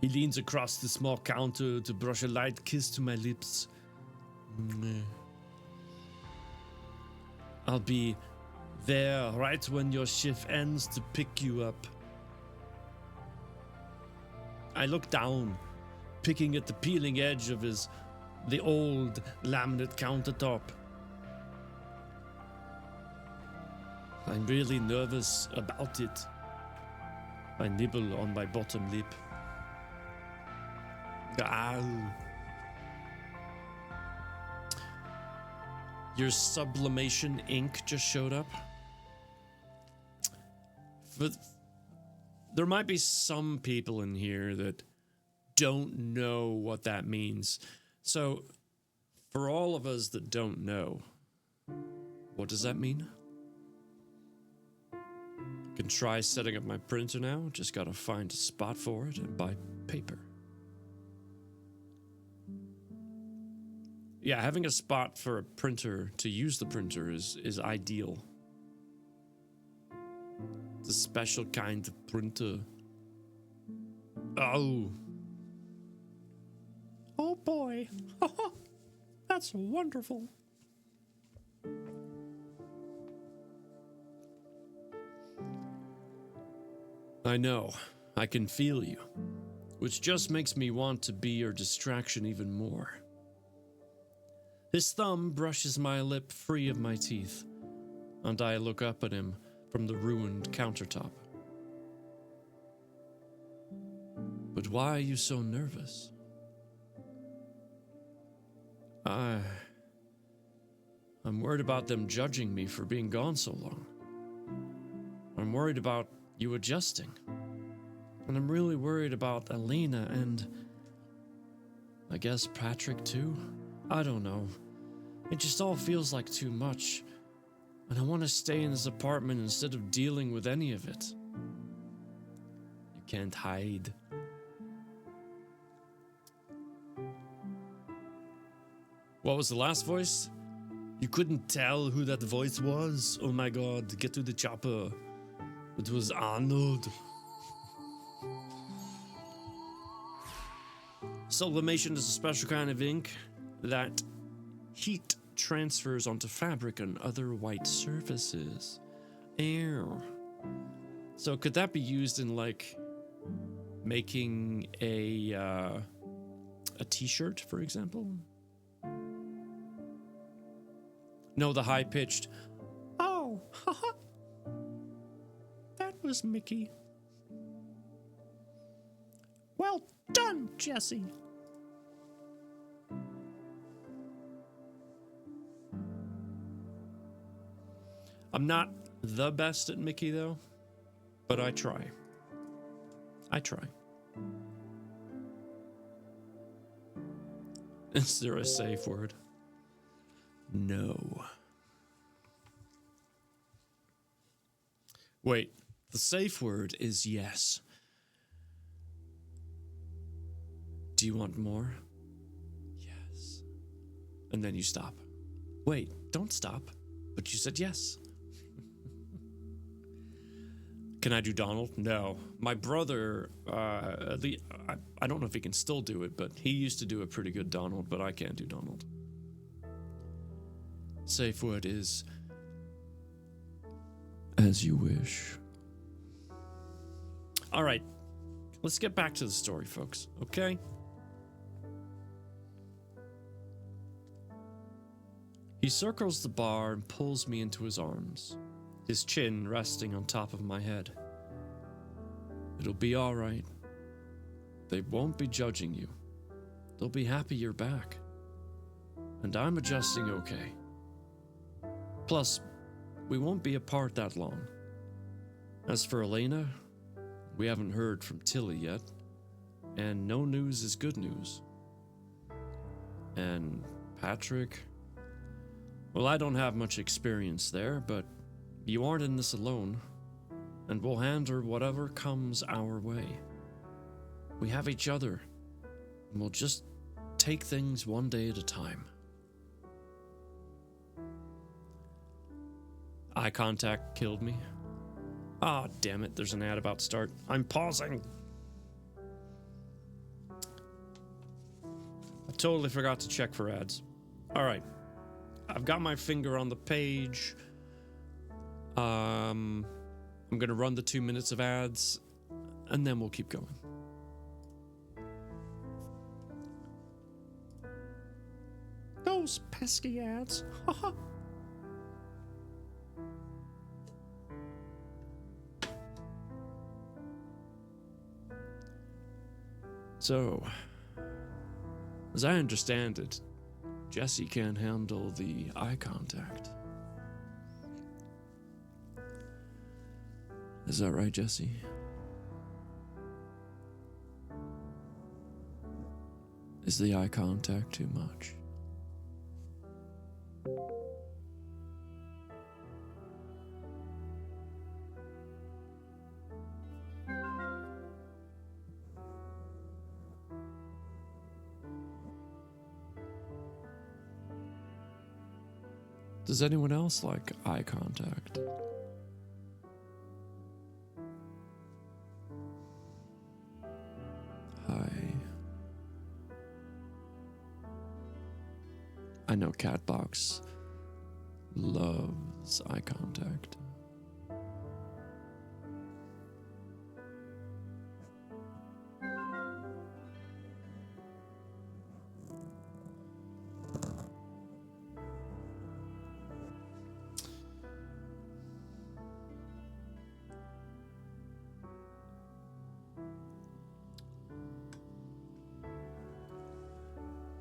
He leans across the small counter to brush a light kiss to my lips. I'll be there right when your shift ends to pick you up. I look down, picking at the peeling edge of the old laminate countertop. I'm really nervous about it. I nibble on my bottom lip. Your sublimation ink just showed up. But there might be some people in here that don't know what that means. So, for all of us that don't know, what does that mean? I can try setting up my printer now. Just gotta find a spot for it and buy paper. Yeah, having a spot for a printer to use the printer is ideal. It's a special kind of printer. Oh. Oh boy. That's wonderful. I know. I can feel you. Which just makes me want to be your distraction even more. His thumb brushes my lip free of my teeth, and I look up at him from the ruined countertop. But why are you so nervous? I'm worried about them judging me for being gone so long. I'm worried about you adjusting. And I'm really worried about Elena and I guess Patrick too? I don't know. It just all feels like too much. And I want to stay in this apartment instead of dealing with any of it. You can't hide. What was the last voice? You couldn't tell who that voice was? Oh my god, get to the chopper. It was Arnold. Sublimation is a special kind of ink that heat transfers onto fabric and other white surfaces. Ew. So could that be used in like making a t-shirt, for example? No, the high-pitched. Oh, haha. That was Mickey. Well done, Jesse. I'm not the best at Mickey, though, but I try. I try. Is there a safe word? No. Wait, the safe word is yes. Do you want more? Yes. And then you stop. Wait, don't stop. But you said yes. Can I do Donald? No. My brother, I don't know if he can still do it, but he used to do a pretty good Donald, but I can't do Donald. Safe word is as you wish. All right, let's get back to the story, folks, okay? He circles the bar and pulls me into his arms, his chin resting on top of my head. It'll be all right. They won't be judging you. They'll be happy you're back. And I'm adjusting okay. Plus, we won't be apart that long. As for Elena, we haven't heard from Tilly yet, and no news is good news. And Patrick, well, I don't have much experience there, but you aren't in this alone, and we'll handle whatever comes our way. We have each other, and we'll just take things one day at a time. Eye contact killed me. Ah, damn it, there's an ad about to start. I'm pausing. I totally forgot to check for ads. All right. I've got my finger on the page. I'm going to run the 2 minutes of ads, and then we'll keep going. Those pesky ads. Haha. So, as I understand it, Jesse can't handle the eye contact. Is that right, Jesse? Is the eye contact too much? Does anyone else like eye contact? Hi. I know Catbox loves eye contact.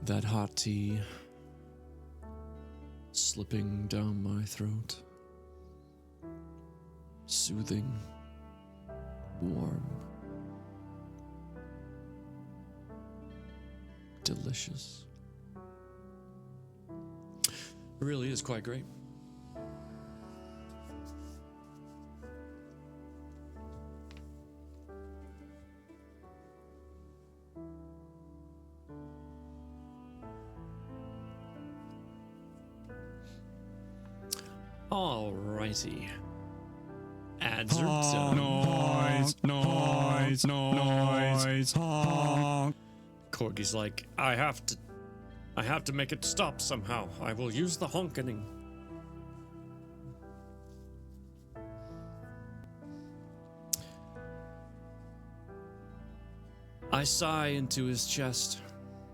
That hot tea slipping down my throat. Soothing, warm, delicious. It really is quite great. Alrighty. Ads are done. Noise. Corgi's like, I have to make it stop somehow. I will use the honkening. I sigh into his chest,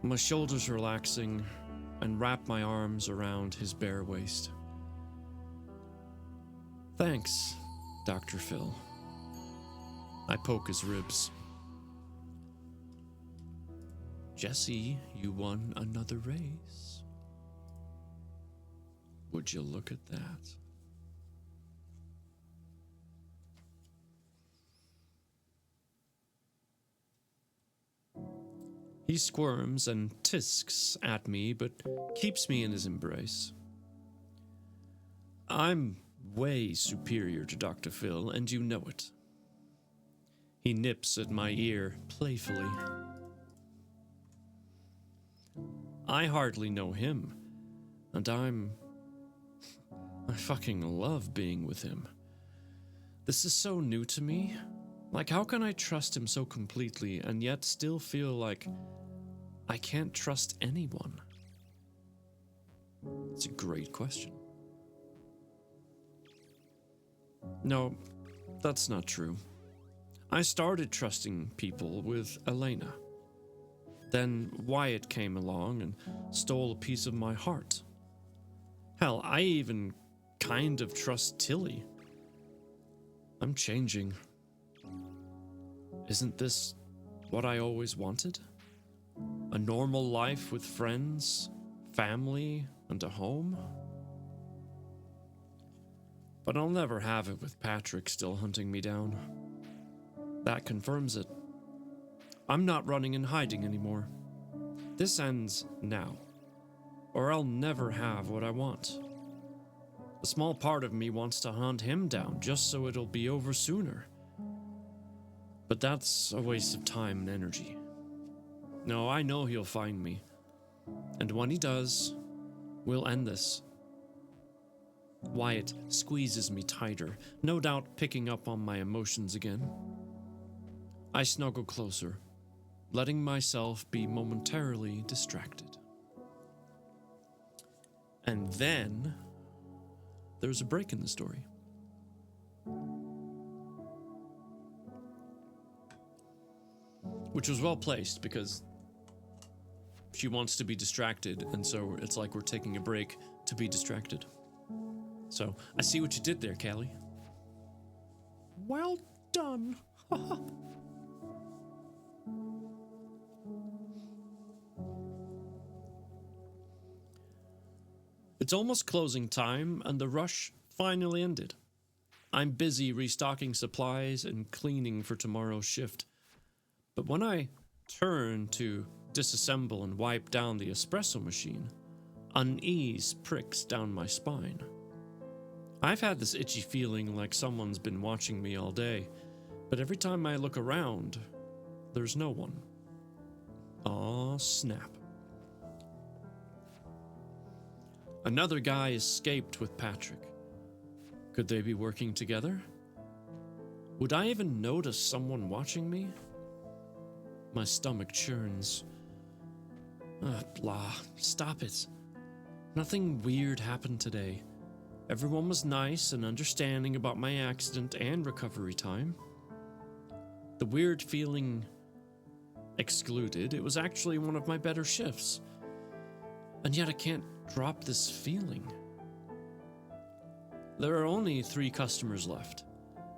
my shoulders relaxing, and wrap my arms around his bare waist. Thanks, Dr. Phil. I poke his ribs. Jesse, you won another race. Would you look at that? He squirms and tisks at me, but keeps me in his embrace. I'm way superior to Dr. Phil, and you know it. He nips at my ear playfully. I hardly know him, and I fucking love being with him. This is so new to me. Like, how can I trust him so completely and yet still feel like I can't trust anyone? It's a great question. No, that's not true. I started trusting people with Elena. Then Wyatt came along and stole a piece of my heart. Hell, I even kind of trust Tilly. I'm changing. Isn't this what I always wanted? A normal life with friends, family, and a home? But I'll never have it with Patrick still hunting me down. That confirms it. I'm not running and hiding anymore. This ends now, or I'll never have what I want. A small part of me wants to hunt him down just so it'll be over sooner. But that's a waste of time and energy. No, I know he'll find me. And when he does, we'll end this. Wyatt squeezes me tighter, no doubt picking up on my emotions again. I snuggle closer, letting myself be momentarily distracted. And then there's a break in the story. Which was well placed because she wants to be distracted, and so it's like we're taking a break to be distracted. So, I see what you did there, Callie. Well done. It's almost closing time, and the rush finally ended. I'm busy restocking supplies and cleaning for tomorrow's shift. But when I turn to disassemble and wipe down the espresso machine, unease pricks down my spine. I've had this itchy feeling like someone's been watching me all day, but every time I look around, there's no one. Aw, snap. Another guy escaped with Patrick. Could they be working together? Would I even notice someone watching me? My stomach churns. Blah, stop it. Nothing weird happened today. Everyone was nice and understanding about my accident and recovery time. The weird feeling excluded, it was actually one of my better shifts. And yet I can't drop this feeling. There are only 3 customers left.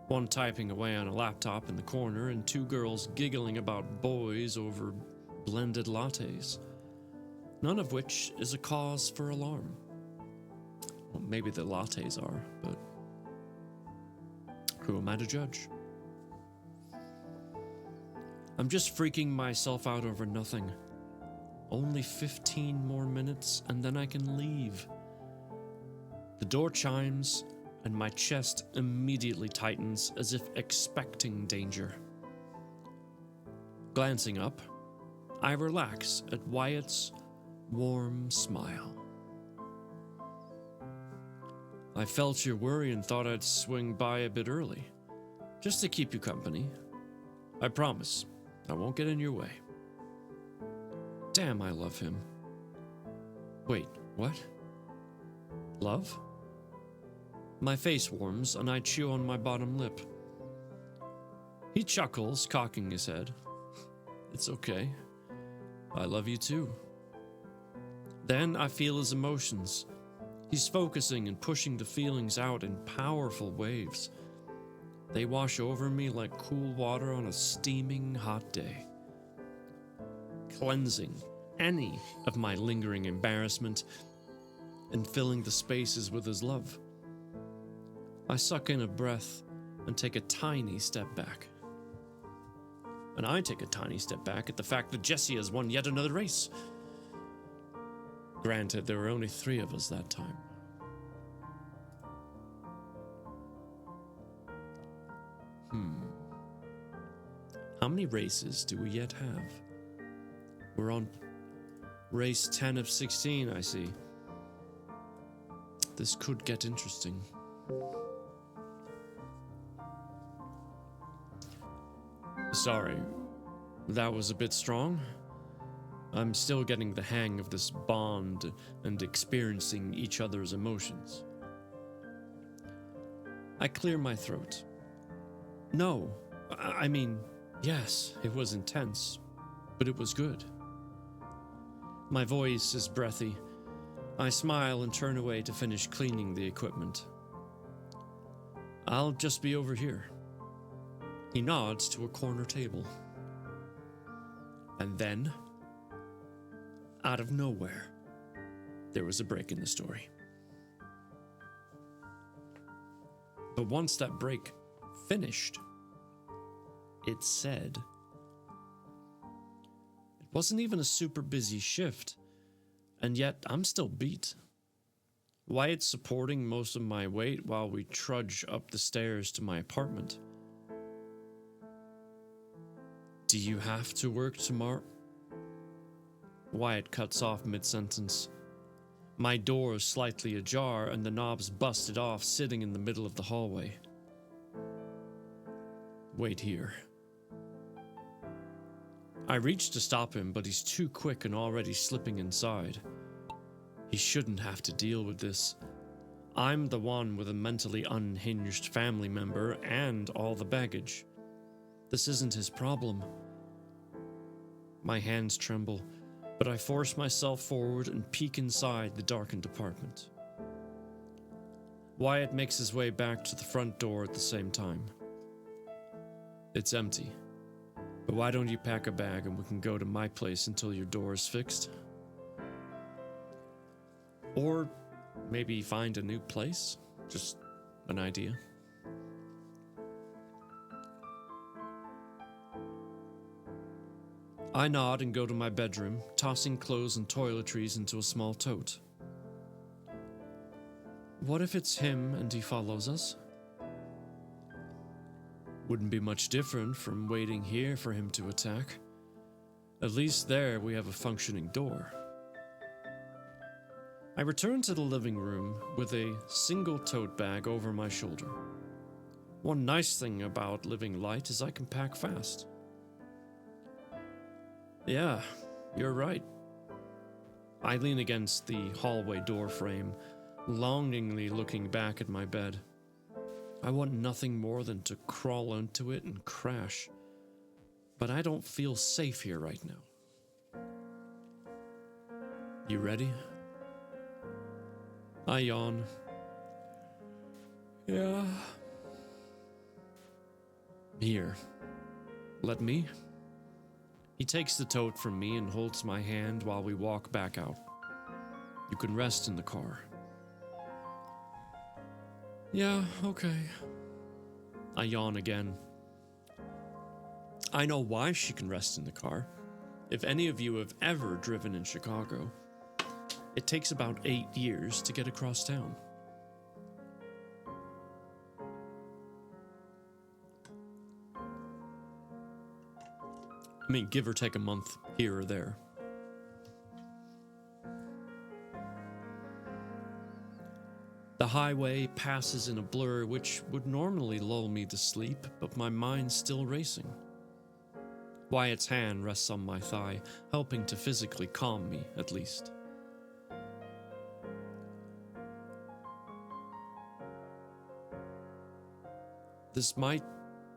One typing away on a laptop in the corner, and 2 girls giggling about boys over blended lattes. None of which is a cause for alarm. Well, maybe the lattes are, but who am I to judge? I'm just freaking myself out over nothing. Only 15 more minutes, and then I can leave. The door chimes, and my chest immediately tightens as if expecting danger. Glancing up, I relax at Wyatt's warm smile. I felt your worry and thought I'd swing by a bit early, just to keep you company. I promise, I won't get in your way. Damn, I love him. Wait, what? Love? My face warms and I chew on my bottom lip. He chuckles, cocking his head. It's okay. I love you too. Then I feel his emotions. He's focusing and pushing the feelings out in powerful waves. They wash over me like cool water on a steaming hot day, cleansing any of my lingering embarrassment and filling the spaces with his love. I suck in a breath and take a tiny step back. And I take a tiny step back at the fact that Jesse has won yet another race. Granted, there were only 3 of us that time. How many races do we yet have? We're on race 10 of 16, I see. This could get interesting. Sorry, that was a bit strong. I'm still getting the hang of this bond and experiencing each other's emotions. I clear my throat. No, I mean, yes, it was intense, but it was good. My voice is breathy. I smile and turn away to finish cleaning the equipment. I'll just be over here. He nods to a corner table. And then, out of nowhere, there was a break in the story. But once that break finished, it said, it wasn't even a super busy shift, and yet I'm still beat. Wyatt's supporting most of my weight while we trudge up the stairs to my apartment. Do you have to work tomorrow? Wyatt cuts off mid-sentence. My door is slightly ajar and the knob's busted off, sitting in the middle of the hallway. Wait here. I reach to stop him, but he's too quick and already slipping inside. He shouldn't have to deal with this. I'm the one with a mentally unhinged family member and all the baggage. This isn't his problem. My hands tremble, but I force myself forward and peek inside the darkened apartment. Wyatt makes his way back to the front door at the same time. It's empty, but why don't you pack a bag and we can go to my place until your door is fixed? Or maybe find a new place? Just an idea. I nod and go to my bedroom, tossing clothes and toiletries into a small tote. What if it's him and he follows us? Wouldn't be much different from waiting here for him to attack. At least there we have a functioning door. I return to the living room with a single tote bag over my shoulder. One nice thing about living light is I can pack fast. Yeah, you're right. I lean against the hallway door frame, longingly looking back at my bed. I want nothing more than to crawl into it and crash. But I don't feel safe here right now. You ready? I yawn. Yeah. Here. Let me. He takes the tote from me and holds my hand while we walk back out. You can rest in the car. Yeah, okay. I yawn again. I know why she can rest in the car. If any of you have ever driven in Chicago, it takes about 8 years to get across town. I mean, give or take a month here or there. The highway passes in a blur which would normally lull me to sleep, but my mind's still racing. Wyatt's hand rests on my thigh, helping to physically calm me, at least. This might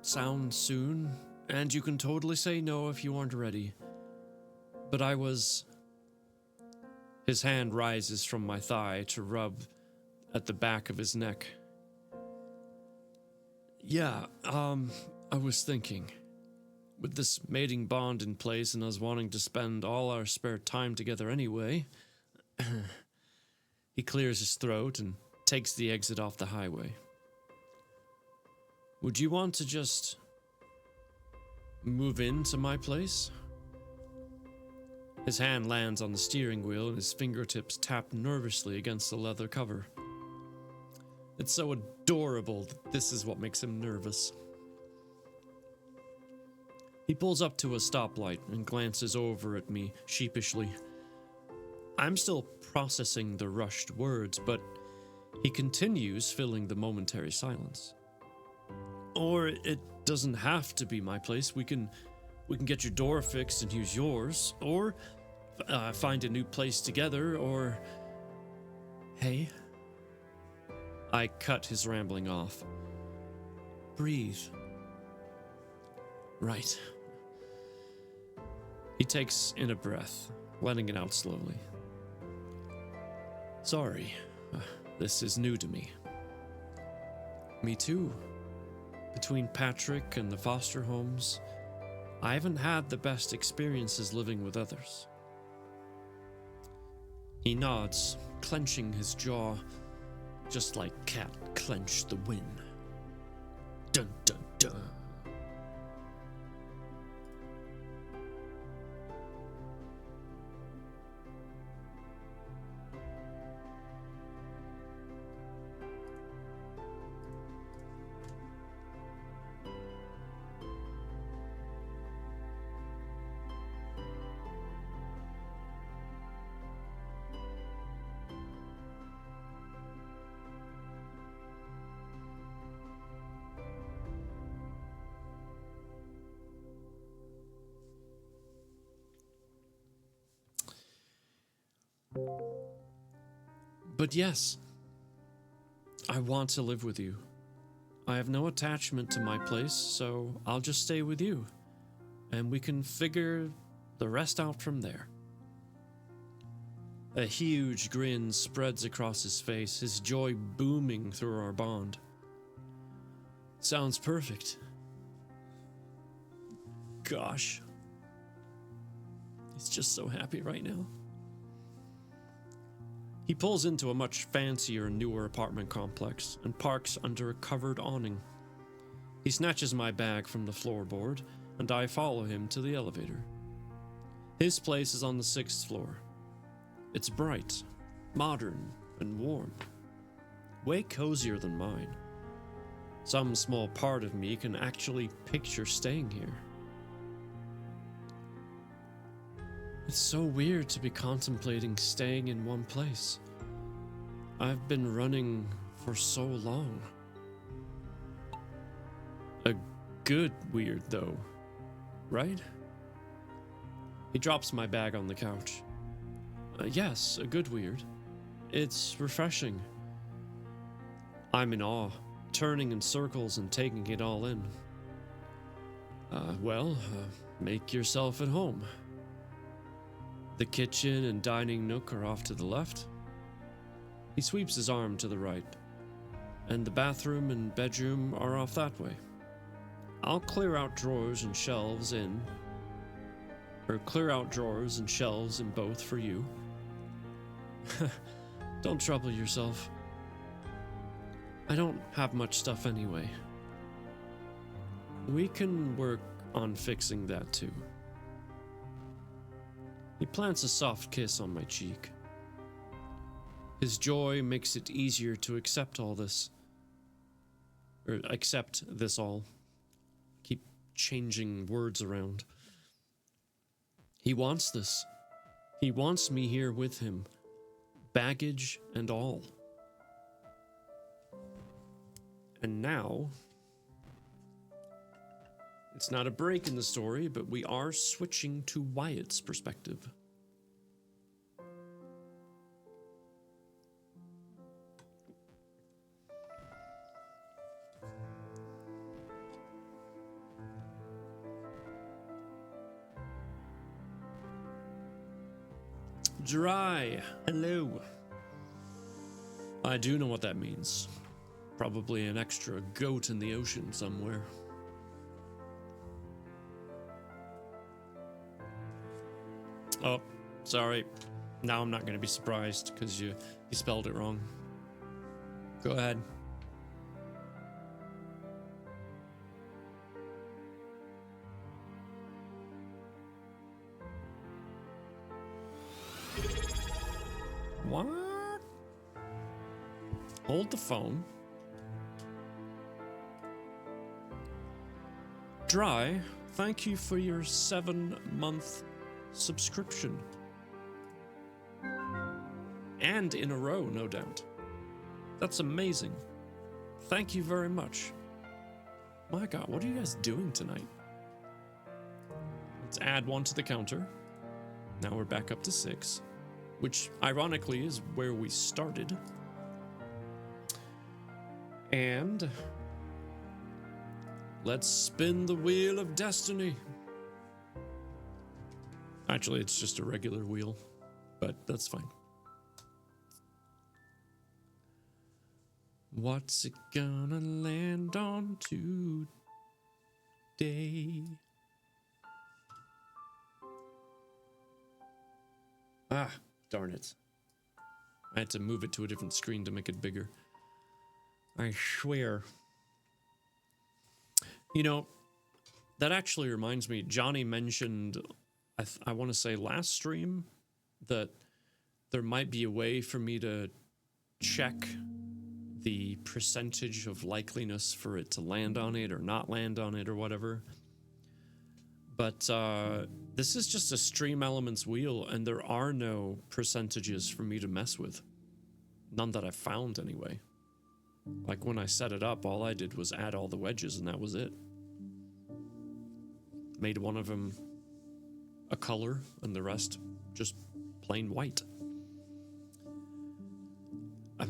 sound soon, and you can totally say no if you aren't ready. But His hand rises from my thigh to rub at the back of his neck. Yeah, I was thinking, with this mating bond in place and us wanting to spend all our spare time together anyway, he clears his throat and takes the exit off the highway. Would you want to just move into my place? His hand lands on the steering wheel and his fingertips tap nervously against the leather cover. It's so adorable that this is what makes him nervous. He pulls up to a stoplight and glances over at me sheepishly. I'm still processing the rushed words, but he continues, filling the momentary silence. Or it doesn't have to be my place. We can get your door fixed and use yours, or find a new place together, or... Hey? I cut his rambling off. Breathe. Right. He takes in a breath, letting it out slowly. Sorry, this is new to me. Me too. Between Patrick and the foster homes, I haven't had the best experiences living with others. He nods, clenching his jaw, just like cat clenched the win. Dun dun dun. But yes, I want to live with you. I have no attachment to my place, so I'll just stay with you, and we can figure the rest out from there. A huge grin spreads across his face, his joy booming through our bond. Sounds perfect. Gosh. He's just so happy right now. He pulls into a much fancier and newer apartment complex and parks under a covered awning. He snatches my bag from the floorboard, and I follow him to the elevator. His place is on the 6th floor. It's bright, modern, and warm. Way cozier than mine. Some small part of me can actually picture staying here. It's so weird to be contemplating staying in one place. I've been running for so long. A good weird, though, right? He drops my bag on the couch. Yes, a good weird. It's refreshing. I'm in awe, turning in circles and taking it all in. Make yourself at home. The kitchen and dining nook are off to the left. He sweeps his arm to the right, and the bathroom and bedroom are off that way. I'll clear out drawers and shelves in both for you. Don't trouble yourself. I don't have much stuff anyway. We can work on fixing that too. He plants a soft kiss on my cheek. His joy makes it easier to accept all this. Or accept this all. Keep changing words around. He wants this. He wants me here with him. Baggage and all. And now, it's not a break in the story, but we are switching to Wyatt's perspective. Dry. Hello. I do know what that means. Probably an extra goat in the ocean somewhere. Oh, sorry. Now I'm not going to be surprised because you spelled it wrong. Go ahead. What? Hold the phone. Dry, thank you for your 7-month subscription. And in a row, no doubt. That's amazing. Thank you very much. My God, what are you guys doing tonight? Let's add one to the counter. Now we're back up to 6, which ironically is where we started. And let's spin the wheel of destiny. Actually, it's just a regular wheel, but that's fine. What's it gonna land on today? Ah, darn it. I had to move it to a different screen to make it bigger. I swear. You know, that actually reminds me, Johnny mentioned, I want to say last stream, that there might be a way for me to check the percentage of likeliness for it to land on it or not land on it or whatever. But this is just a Stream Elements wheel, and there are no percentages for me to mess with. None that I've found anyway. Like when I set it up, all I did was add all the wedges and that was it. Made one of them a color and the rest just plain white. I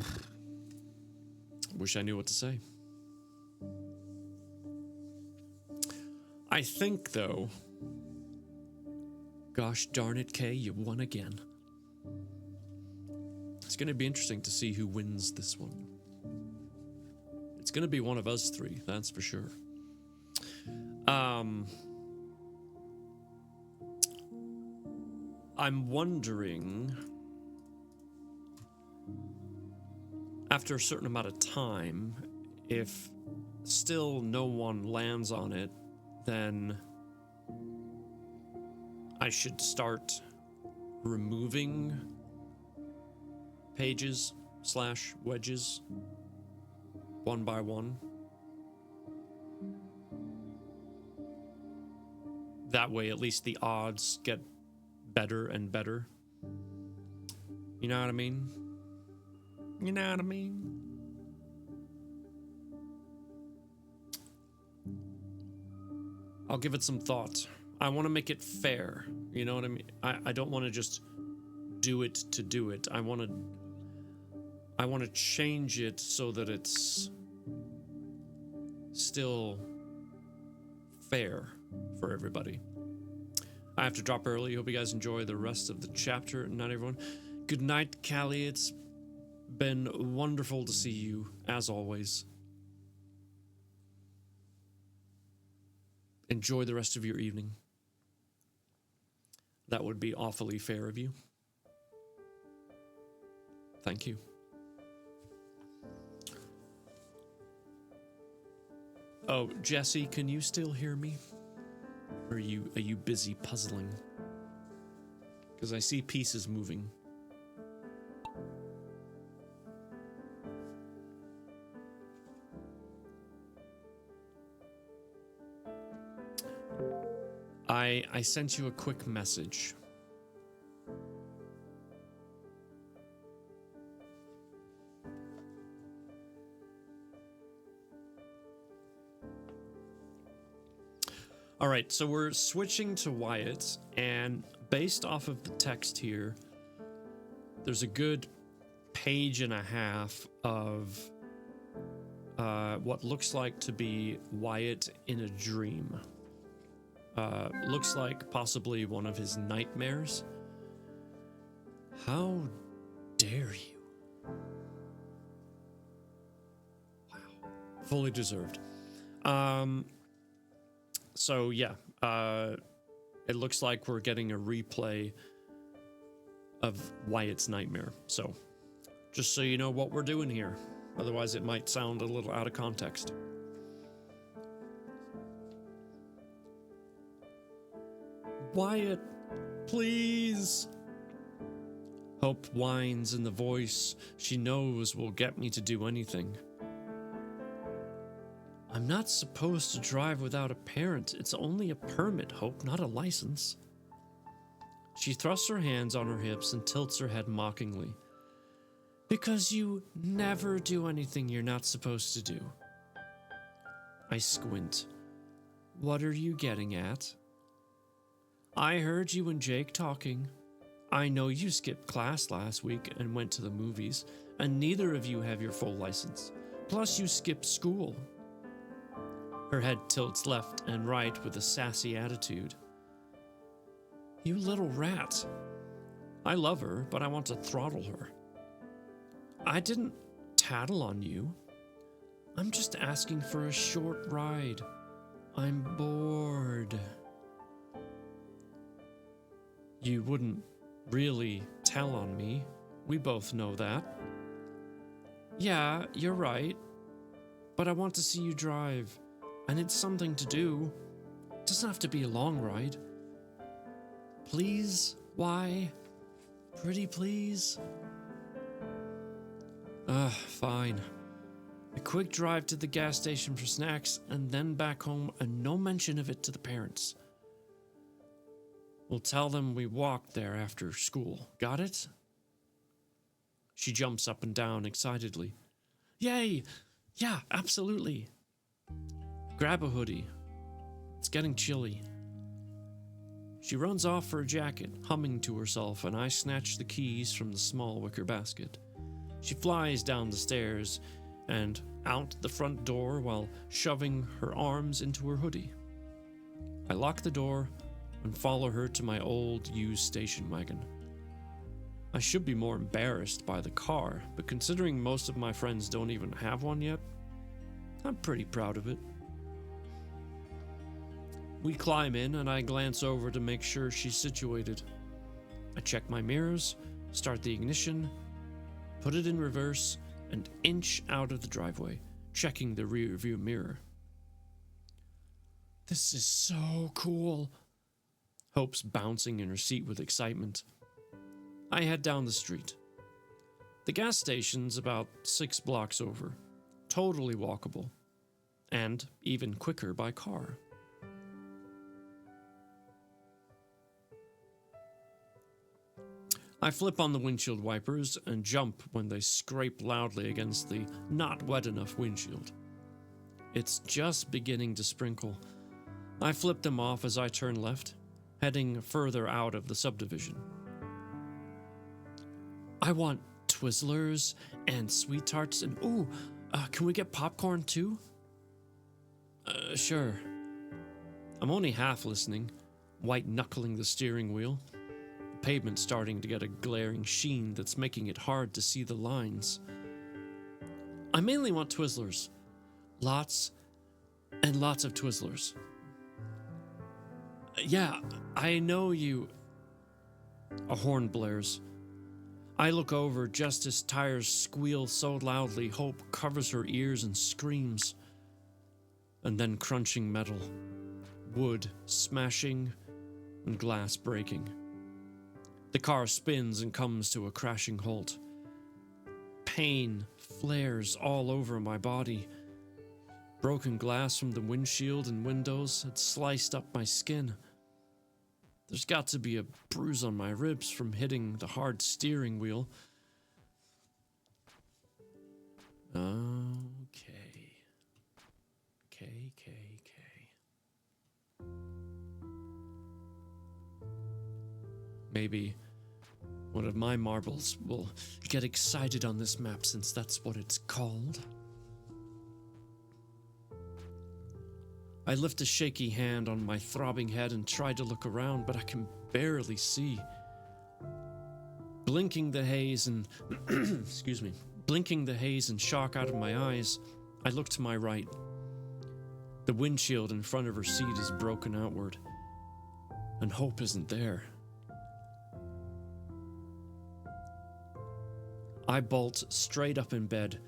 wish I knew what to say. I think though, gosh darn it, Kay, you won again. It's going to be interesting to see who wins this one. It's going to be one of us three, that's for sure. I'm wondering after a certain amount of time, if still no one lands on it, then I should start removing pages / wedges one by one. That way, at least the odds get better and better. You know what I mean? You know what I mean? I'll give it some thought. I want to make it fair. You know what I mean? I don't want to just do it to do it. I want to change it so that it's still fair for everybody. I have to drop early. Hope you guys enjoy the rest of the chapter. Night, everyone. Good night, Callie. It's been wonderful to see you, as always. Enjoy the rest of your evening. That would be awfully fair of you. Thank you. Oh, Jesse, can you still hear me? Or are you busy puzzling? Because I see pieces moving. I sent you a quick message. All right, so we're switching to Wyatt, and based off of the text here, there's a good page and a half of what looks like to be Wyatt in a dream. Looks like possibly one of his nightmares. How dare you? Wow. Fully deserved. So yeah, it looks like we're getting a replay of Wyatt's nightmare. So just so you know what we're doing here. Otherwise it might sound a little out of context. Wyatt, please. Hope whines in the voice she knows will get me to do anything. I'm not supposed to drive without a parent. It's only a permit, Hope, not a license. She thrusts her hands on her hips and tilts her head mockingly. Because you never do anything you're not supposed to do. I squint. What are you getting at? I heard you and Jake talking. I know you skipped class last week and went to the movies, and neither of you have your full license. Plus, you skipped school. Her head tilts left and right with a sassy attitude. You little rat. I love her, but I want to throttle her. I didn't tattle on you. I'm just asking for a short ride. I'm bored. You wouldn't really tell on me. We both know that. Yeah, you're right. But I want to see you drive. And it's something to do. It doesn't have to be a long ride. Please? Why? Pretty please? Fine. A quick drive to the gas station for snacks and then back home and no mention of it to the parents. We'll tell them we walked there after school. Got it? She jumps up and down excitedly. Yay! Yeah, absolutely. Grab a hoodie. It's getting chilly. She runs off for a jacket, humming to herself, and I snatch the keys from the small wicker basket. She flies down the stairs and out the front door while shoving her arms into her hoodie. I lock the door and follow her to my old used station wagon. I should be more embarrassed by the car, but considering most of my friends don't even have one yet, I'm pretty proud of it. We climb in and I glance over to make sure she's situated. I check my mirrors, start the ignition, put it in reverse, and inch out of the driveway, checking the rear view mirror. This is so cool. Hope's bouncing in her seat with excitement. I head down the street. The gas station's about 6 blocks over, totally walkable, and even quicker by car. I flip on the windshield wipers and jump when they scrape loudly against the not wet enough windshield. It's just beginning to sprinkle. I flip them off as I turn left, heading further out of the subdivision. I want Twizzlers and Sweet Tarts and can we get popcorn too? Sure. I'm only half listening, white-knuckling the steering wheel. The pavement's starting to get a glaring sheen that's making it hard to see the lines. I mainly want Twizzlers. Lots and lots of Twizzlers. Yeah, I know you... A horn blares. I look over just as tires squeal so loudly Hope covers her ears and screams. And then crunching metal, wood smashing, and glass breaking. The car spins and comes to a crashing halt. Pain flares all over my body. Broken glass from the windshield and windows had sliced up my skin. There's got to be a bruise on my ribs from hitting the hard steering wheel. Maybe one of my marbles will get excited on this map since that's what it's called. I lift a shaky hand on my throbbing head and try to look around, but I can barely see. Blinking the haze and blinking the haze and shock out of my eyes, I look to my right. The windshield in front of her seat is broken outward, and Hope isn't there. I bolt straight up in bed,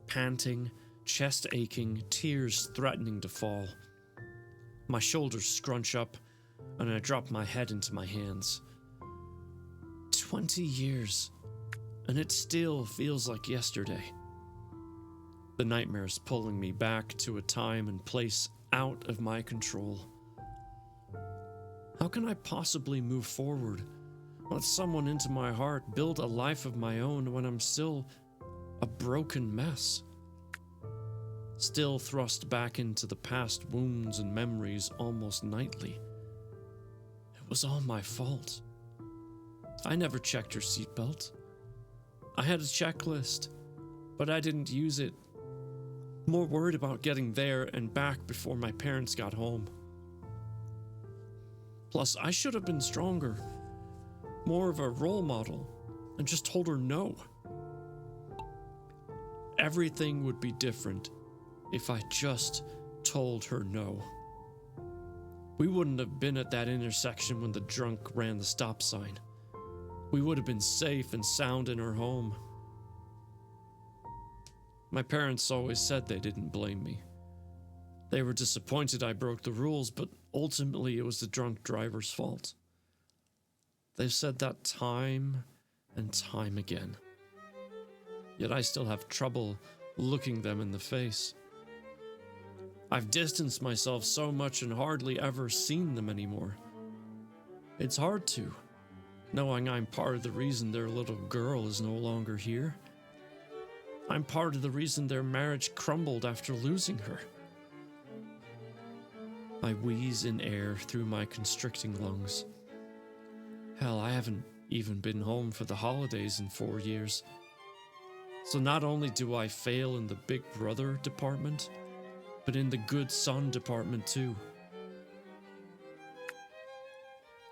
panting, chest aching, tears threatening to fall. My shoulders scrunch up, and I drop my head into my hands. 20 years, and it still feels like yesterday. The nightmare's pulling me back to a time and place out of my control. How can I possibly move forward? Let someone into my heart, build a life of my own when I'm still a broken mess? Still thrust back into the past wounds and memories almost nightly. It was all my fault. I never checked her seatbelt. I had a checklist, but I didn't use it. More worried about getting there and back before my parents got home. Plus, I should have been stronger. More of a role model, and just told her no. Everything would be different if I just told her no. We wouldn't have been at that intersection when the drunk ran the stop sign. We would have been safe and sound in her home. My parents always said they didn't blame me. They were disappointed I broke the rules, but ultimately it was the drunk driver's fault. They've said that time and time again. Yet I still have trouble looking them in the face. I've distanced myself so much and hardly ever seen them anymore. It's hard to, knowing I'm part of the reason their little girl is no longer here. I'm part of the reason their marriage crumbled after losing her. I wheeze in air through my constricting lungs. Hell, I haven't even been home for the holidays in 4 years. So not only do I fail in the Big Brother department, but in the Good Son department too.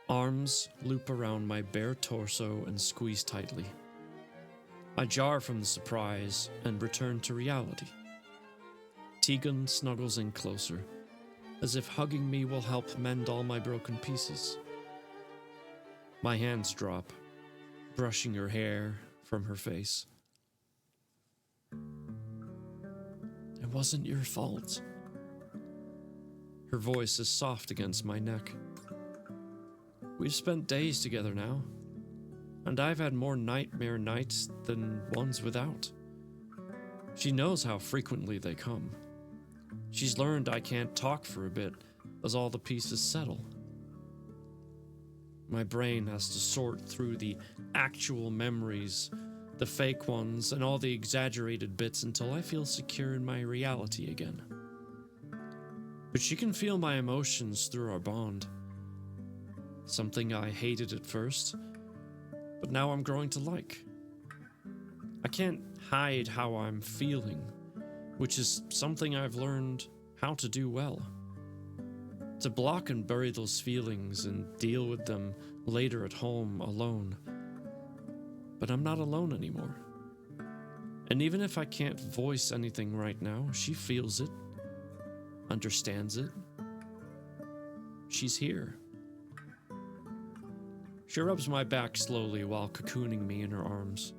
Arms loop around my bare torso and squeeze tightly. I jar from the surprise and return to reality. Tegan snuggles in closer, as if hugging me will help mend all my broken pieces. My hands drop, brushing her hair from her face. wasn't your fault. Her voice is soft against my neck. We've spent days together now, and I've had more nightmare nights than ones without. She knows how frequently they come. She's learned I can't talk for a bit as all the pieces settle. My brain has to sort through the actual memories, the fake ones, and all the exaggerated bits until I feel secure in my reality again. But she can feel my emotions through our bond. Something I hated at first, but now I'm growing to like. I can't hide how I'm feeling, which is something I've learned how to do well. To block and bury those feelings and deal with them later at home alone. But I'm not alone anymore. And even if I can't voice anything right now, she feels it, understands it. She's here. She rubs my back slowly while cocooning me in her arms.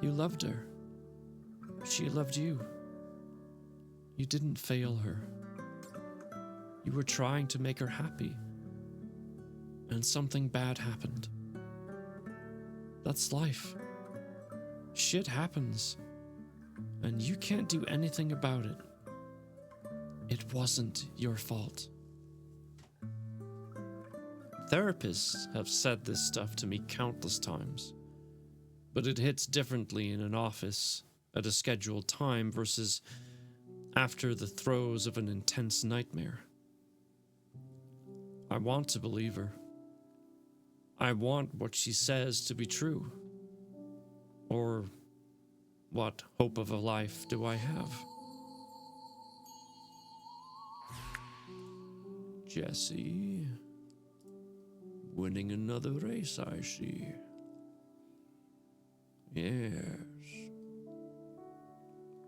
You loved her. She loved you. You didn't fail her. You were trying to make her happy. And something bad happened. That's life. Shit happens. And you can't do anything about it. It wasn't your fault. Therapists have said this stuff to me countless times. But it hits differently in an office at a scheduled time versus after the throes of an intense nightmare. I want to believe her. I want what she says to be true. Or what hope of a life do I have? Jesse, winning another race, I see. Yes.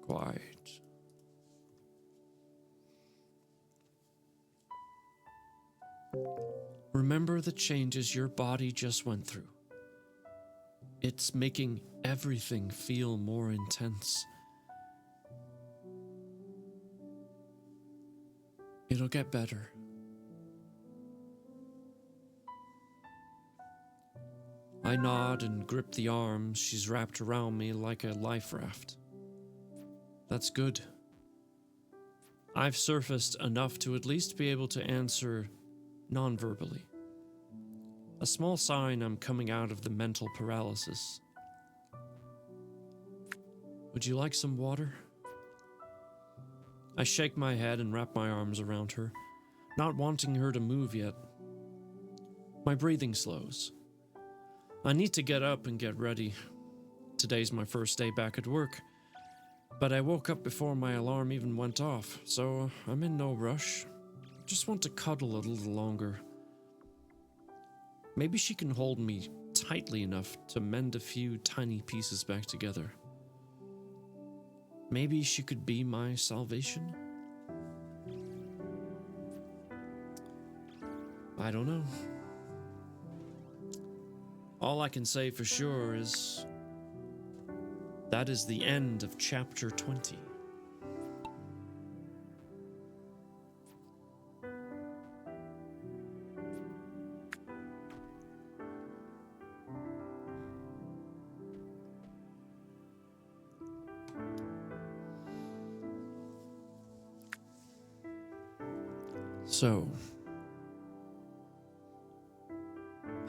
Quite. Remember the changes your body just went through. It's making everything feel more intense. It'll get better. I nod and grip the arms she's wrapped around me like a life raft. That's good. I've surfaced enough to at least be able to answer non-verbally. A small sign I'm coming out of the mental paralysis. Would you like some water? I shake my head and wrap my arms around her, not wanting her to move yet. My breathing slows. I need to get up and get ready. Today's my first day back at work, but I woke up before my alarm even went off, so I'm in no rush. Just want to cuddle a little longer. Maybe she can hold me tightly enough to mend a few tiny pieces back together. Maybe she could be my salvation? I don't know. All I can say for sure is that is the end of chapter 20. So,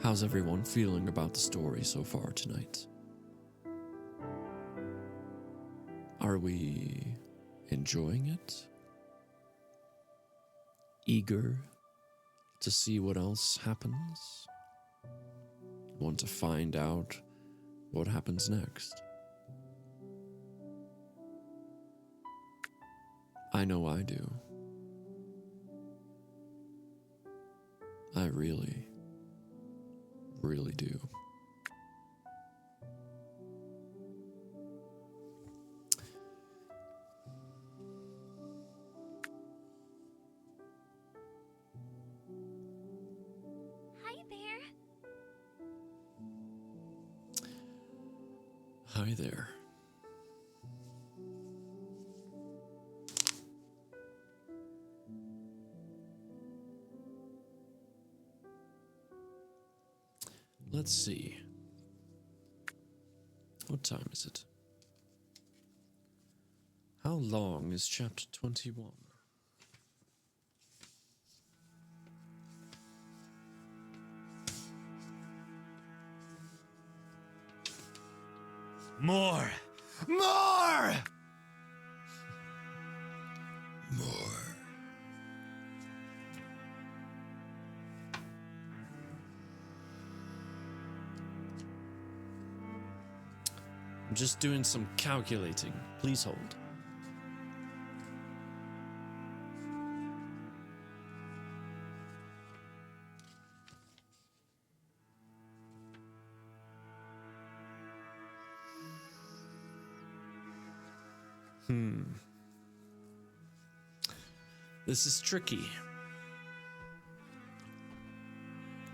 how's everyone feeling about the story so far tonight? Are we enjoying it? Eager to see what else happens? Want to find out what happens next? I know I do. I really, really do. Hi, Bear. Hi there. let's see. What time is it? How long is chapter 21? More! More! More. I'm just doing some calculating. Please hold. This is tricky.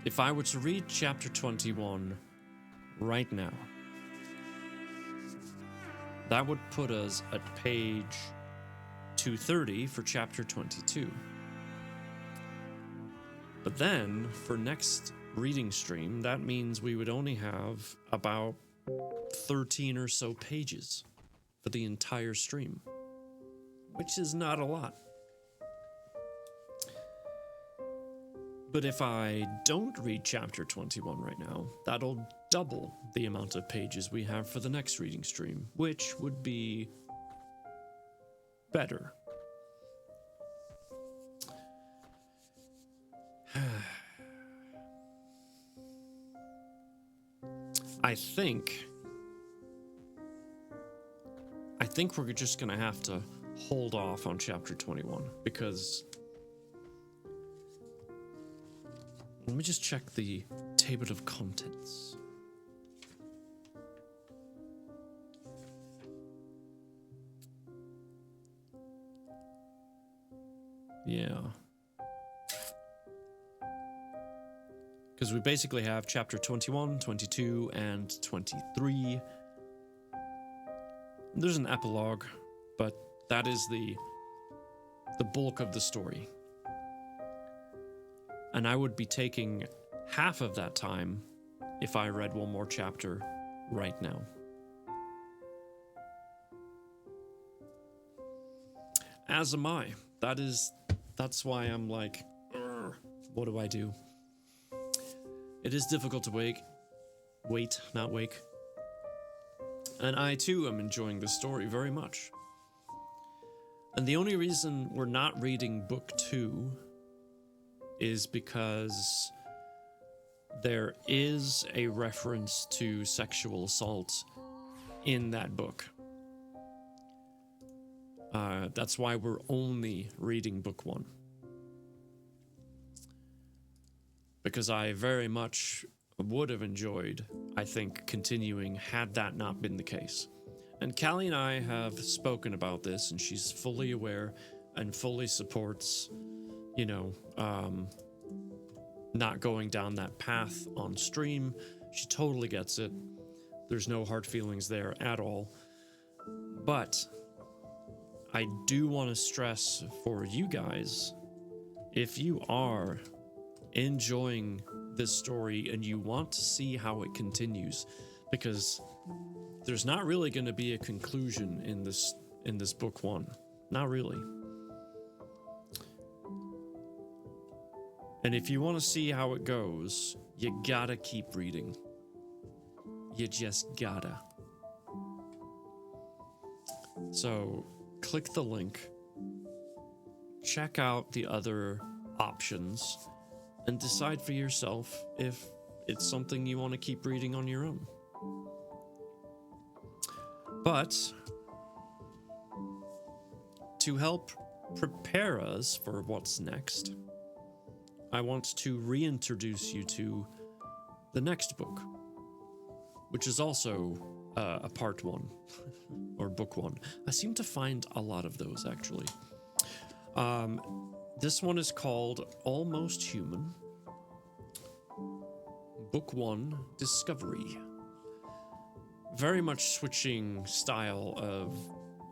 If I were to read chapter 21 right now, that would put us at page 230 for chapter 22. But then, for next reading stream, that means we would only have about 13 or so pages for the entire stream, which is not a lot. But if I don't read chapter 21 right now, that'll double the amount of pages we have for the next reading stream, which would be better. I think we're just gonna have to hold off on chapter 21 because let me just check the table of contents. Yeah. Because we basically have chapter 21, 22, and 23. There's an epilogue, but that is the bulk of the story. And I would be taking half of that time if I read one more chapter right now. As am I. That's why I'm like, what do I do? It is difficult to wait, not wake. And I too am enjoying the story very much. And the only reason we're not reading book 2 is because there is a reference to sexual assault in that book. That's why we're only reading book 1. Because I very much would have enjoyed, I think, continuing had that not been the case. And Callie and I have spoken about this, and she's fully aware and fully supports, not going down that path on stream. She totally gets it. There's no hard feelings there at all. But I do want to stress for you guys, if you are enjoying this story and you want to see how it continues, because there's not really going to be a conclusion in this book 1. Not really. And if you want to see how it goes, you gotta keep reading. You just gotta. So, click the link, check out the other options, and decide for yourself if it's something you want to keep reading on your own. But to help prepare us for what's next, I want to reintroduce you to the next book, which is also a part 1 or book 1. I seem to find a lot of those actually. This one is called Almost Human. Book 1, Discovery. Very much switching style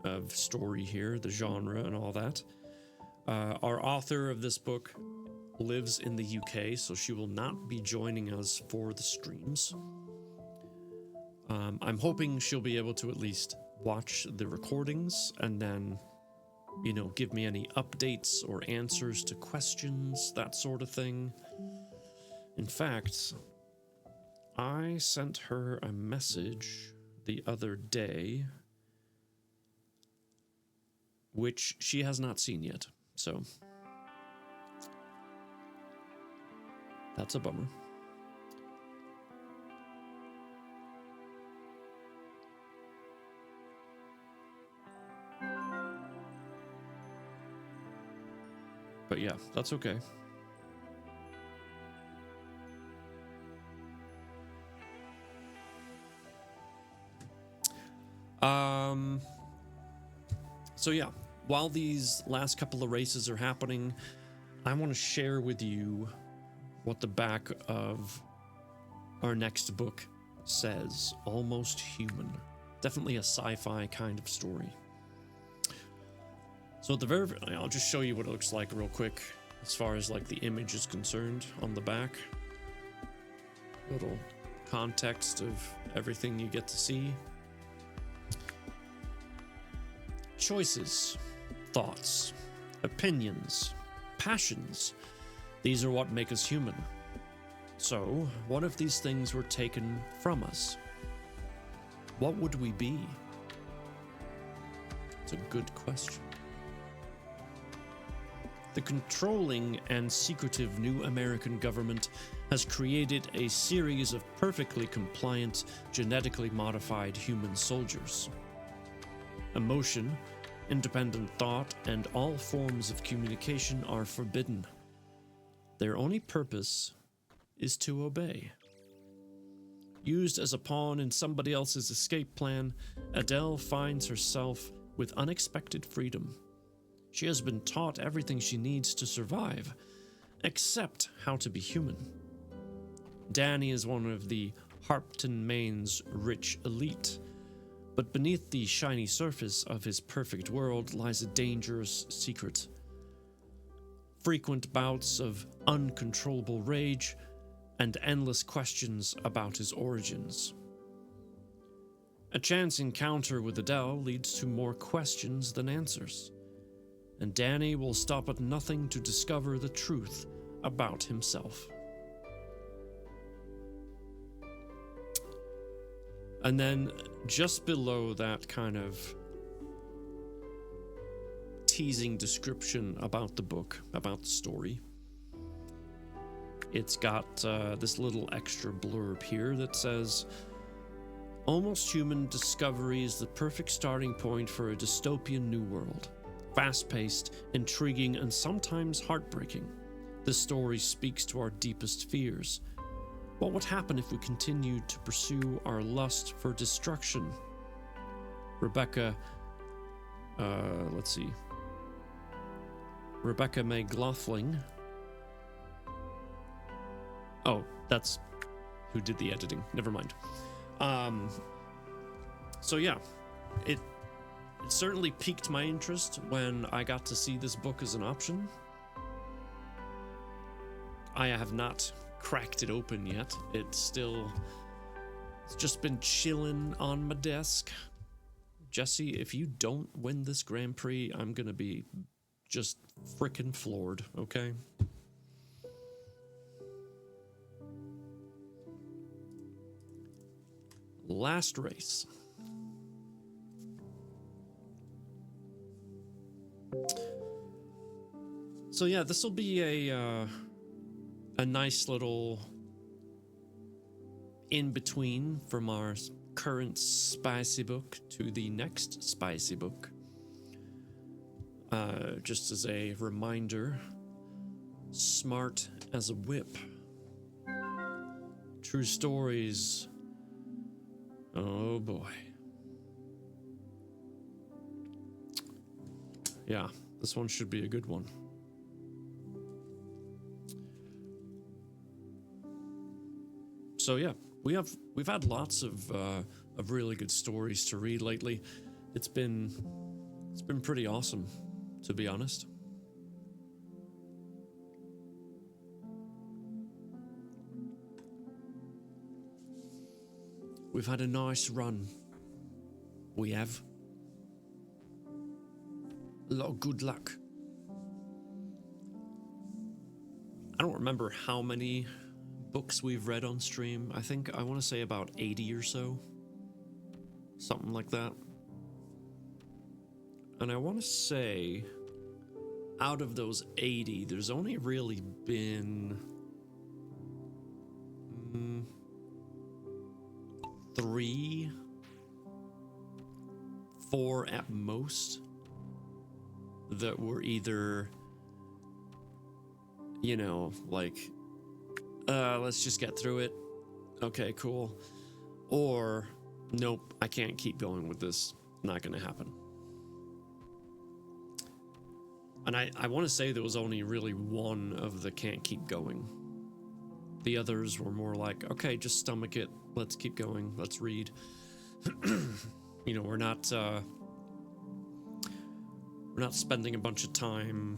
of story here, the genre and all that. Our author of this book lives in the UK, so she will not be joining us for the streams. I'm hoping she'll be able to at least watch the recordings and then, you know, give me any updates or answers to questions, that sort of thing. In fact, I sent her a message the other day, which she has not seen yet, so that's a bummer. But yeah, that's okay. So yeah, while these last couple of races are happening, I want to share with you what the back of our next book says. Almost Human. Definitely a sci-fi kind of story. So at the very, I'll just show you what it looks like real quick as far as like the image is concerned on the back. Little context of everything you get to see. Choices, thoughts, opinions, passions. These are what make us human. So, what if these things were taken from us? What would we be? It's a good question. The controlling and secretive new American government has created a series of perfectly compliant, genetically modified human soldiers. Emotion, independent thought, and all forms of communication are forbidden. Their only purpose is to obey. Used as a pawn in somebody else's escape plan, Adele finds herself with unexpected freedom. She has been taught everything she needs to survive, except how to be human. Danny is one of the Harpton, Maine's rich elite, but beneath the shiny surface of his perfect world lies a dangerous secret. Frequent bouts of uncontrollable rage and endless questions about his origins. A chance encounter with Adele leads to more questions than answers, and Danny will stop at nothing to discover the truth about himself. And then just below that kind of teasing description about the book, about the story, it's got this little extra blurb here that says, Almost Human discovery is the perfect starting point for a dystopian new world. Fast-paced, intriguing, and sometimes heartbreaking. This story speaks to our deepest fears. What would happen if we continued to pursue our lust for destruction? Rebecca McLaughlin. Oh, that's who did the editing. Never mind. So yeah, it certainly piqued my interest when I got to see this book as an option. I have not cracked it open yet. It's just been chilling on my desk. Jesse, if you don't win this Grand Prix, I'm gonna be just frickin' floored, okay? Last race. So yeah, this will be a nice little in between from our current spicy book to the next spicy book. Just as a reminder, smart as a whip. True stories. Oh boy. Yeah, this one should be a good one. So yeah, we've had lots of really good stories to read lately. It's been pretty awesome, to be honest. We've had a nice run. We have. A lot of good luck. I don't remember how many books we've read on stream. I want to say about 80 or so. Something like that. And I want to say, out of those 80, there's only really been 3, 4 at most that were either, you know, like, let's just get through it. Okay, cool. Or, nope, I can't keep going with this. Not gonna happen. And I want to say there was only really one of the can't keep going. The others were more like, okay, just stomach it. Let's keep going. Let's read. You know, we're not spending a bunch of time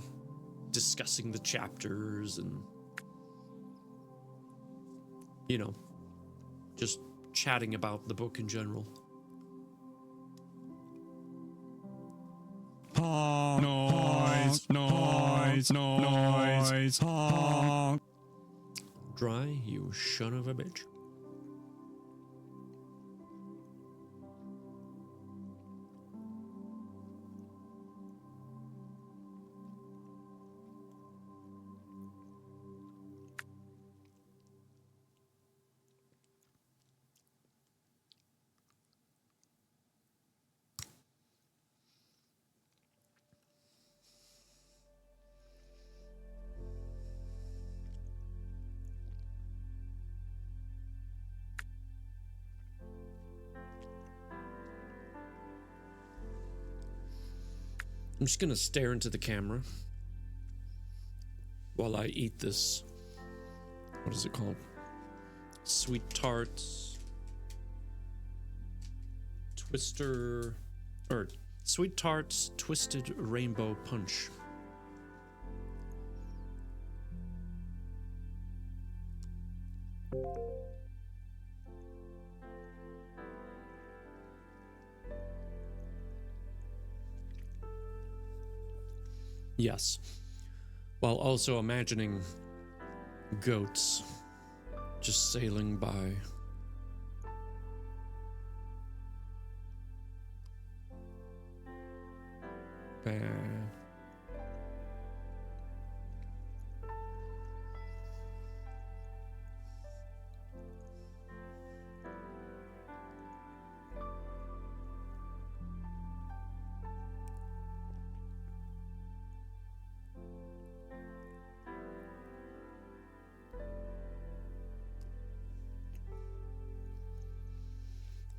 discussing the chapters and, you know, just chatting about the book in general. Honk, noise, noise, noise, honk. Dry, you son of a bitch. I'm just gonna stare into the camera while I eat this. What is it called? Sweet tarts, twister, or sweet tarts twisted rainbow punch. Yes, while also imagining goats just sailing by.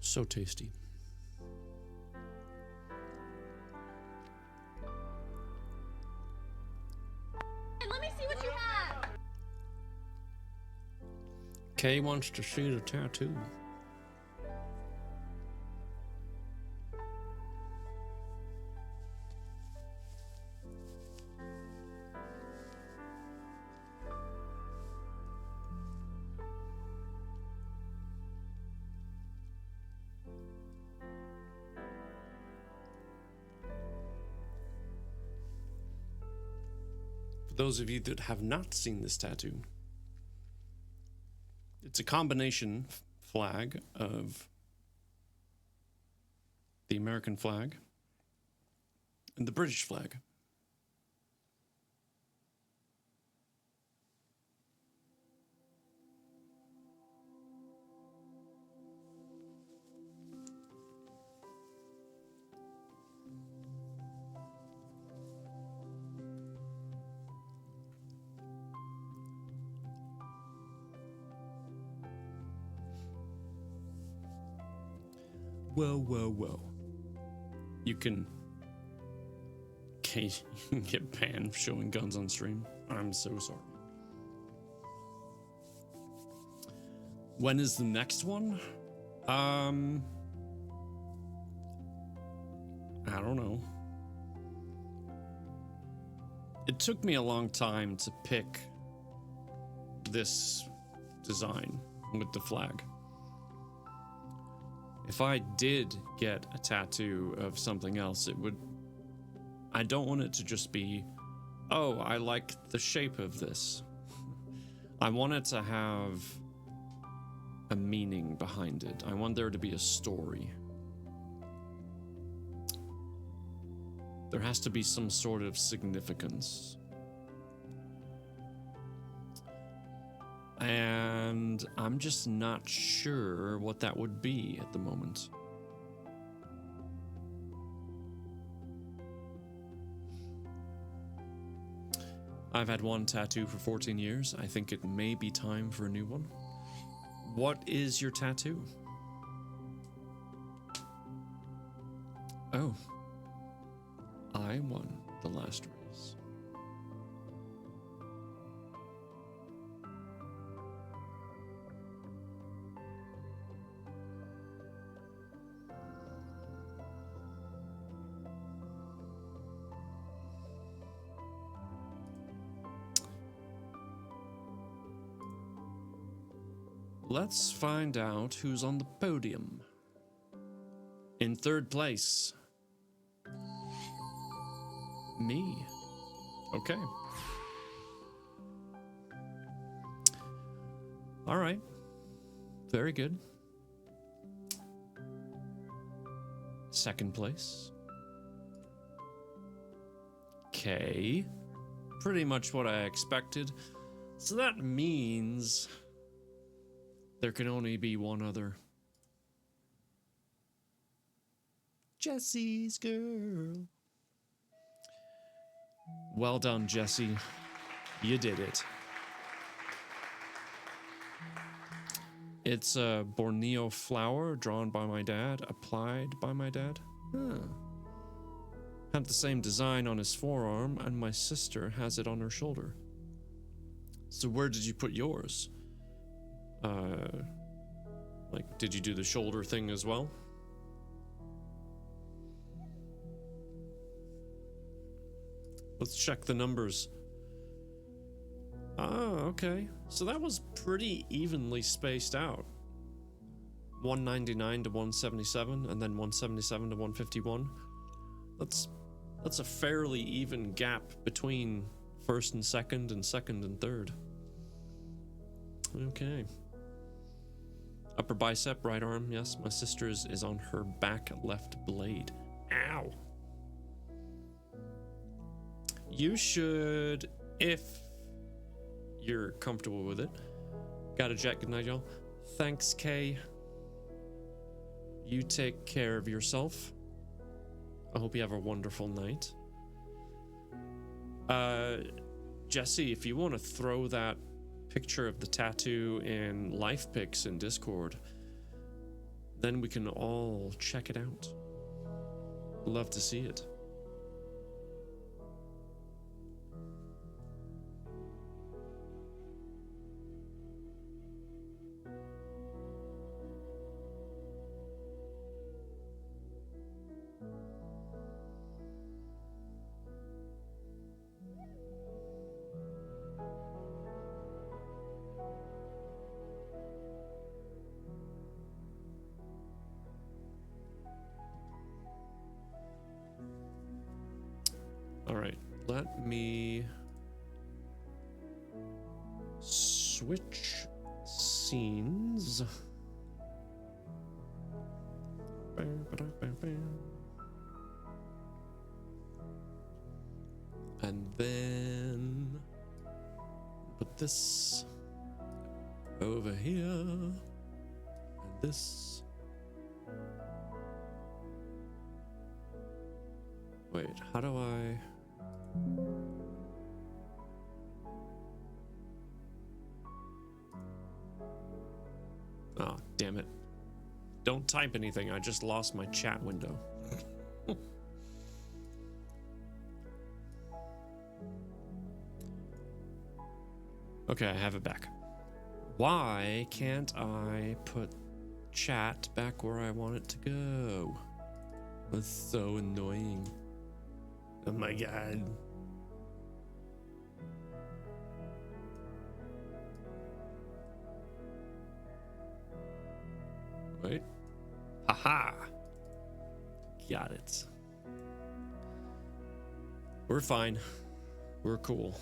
So tasty. Let me see what you have. Kay wants to see the tattoo. For those of you that have not seen this tattoo, it's a combination flag of the American flag and the British flag. Whoa, whoa, whoa. You can get banned for showing guns on stream. I'm so sorry. When is the next one? I don't know. It took me a long time to pick this design with the flag. if I did get a tattoo of something else, I don't want it to just be, oh, I like the shape of this. I want it to have a meaning behind it. I want there to be a story. There has to be some sort of significance. And I'm just not sure what that would be at the moment. I've had one tattoo for 14 years. I think it may be time for a new one. What is your tattoo? Oh. I won the last race. Let's find out who's on the podium. In third place. Me. Okay. All right. Very good. Second place. Okay. Pretty much what I expected. So that means there can only be one other. Jesse's girl. Well done, Jesse. You did it. It's a Borneo flower drawn by my dad, applied by my dad. Huh. Had the same design on his forearm, and my sister has it on her shoulder. So where did you put yours? Like, did you do the shoulder thing as well? Let's check the numbers. Ah, okay. So that was pretty evenly spaced out. 199 to 177, and then 177 to 151. That's a fairly even gap between first and second and third. Okay. Upper bicep, right arm. Yes, my sister's is on her back left blade. Ow. You should, if you're comfortable with it. Got a jet. Good night, y'all. Thanks, Kay. You take care of yourself. I hope you have a wonderful night. Jesse, if you want to throw that picture of the tattoo in life pics in Discord, then we can all check it out. Love to see it. All right, let me switch scenes. And then put this over here, and this. Wait, how do I? Oh, damn it. Don't type anything, I just lost my chat window. Okay, I have it back. Why can't I put chat back where I want it to go? That's so annoying. Oh my god. Wait. Haha. Got it. We're fine. We're cool.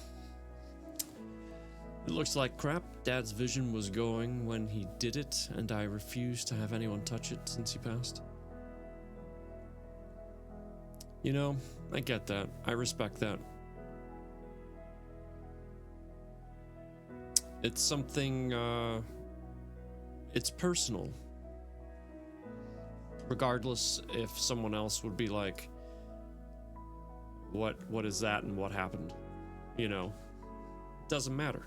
It looks like crap. Dad's vision was going when he did it, and I refused to have anyone touch it since he passed. You know, I get that. I respect that. It's something, it's personal. Regardless if someone else would be like, what is that and what happened? You know, it doesn't matter.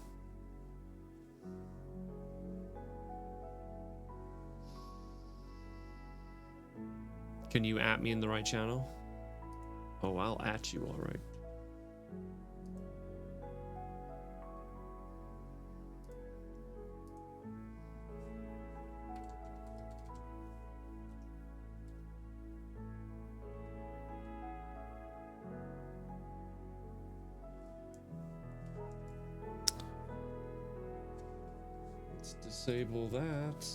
Can you at me in the right channel? Oh, I'll at you, all right. Let's disable that.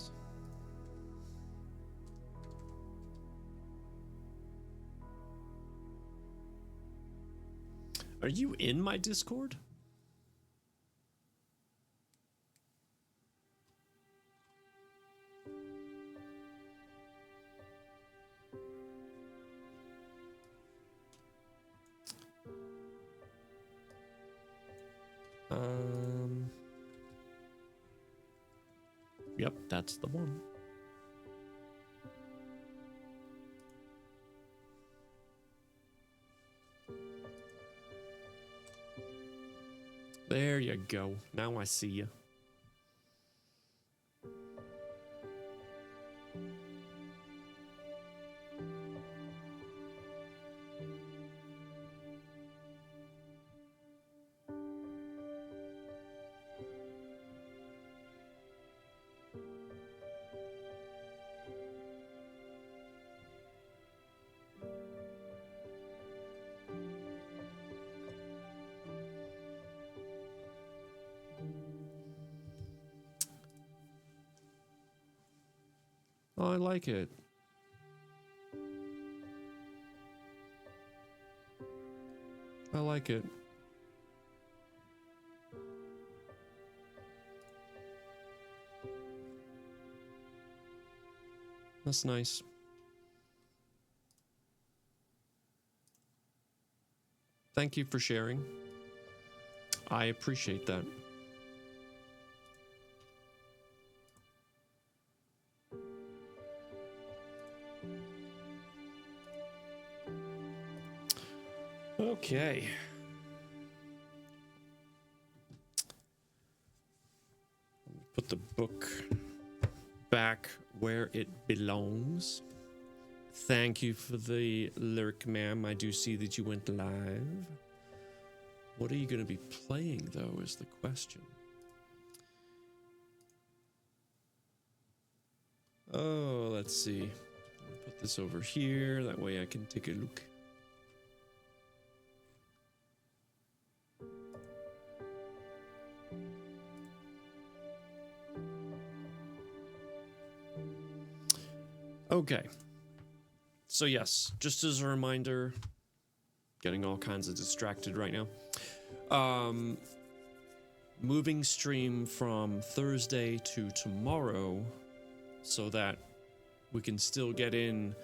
Are you in my Discord? Yep, that's the one. There you go. Now I see you. Oh, I like it. I like it. That's nice. Thank you for sharing. I appreciate that. Okay. Put the book back where it belongs. Thank you for the lyric, ma'am. I do see that you went live. What are you going to be playing, though, is the question. Oh, let's see. I'll put this over here. That way I can take a look. Okay. So yes, just as a reminder, getting all kinds of distracted right now. Moving stream from Thursday to tomorrow so that we can still get in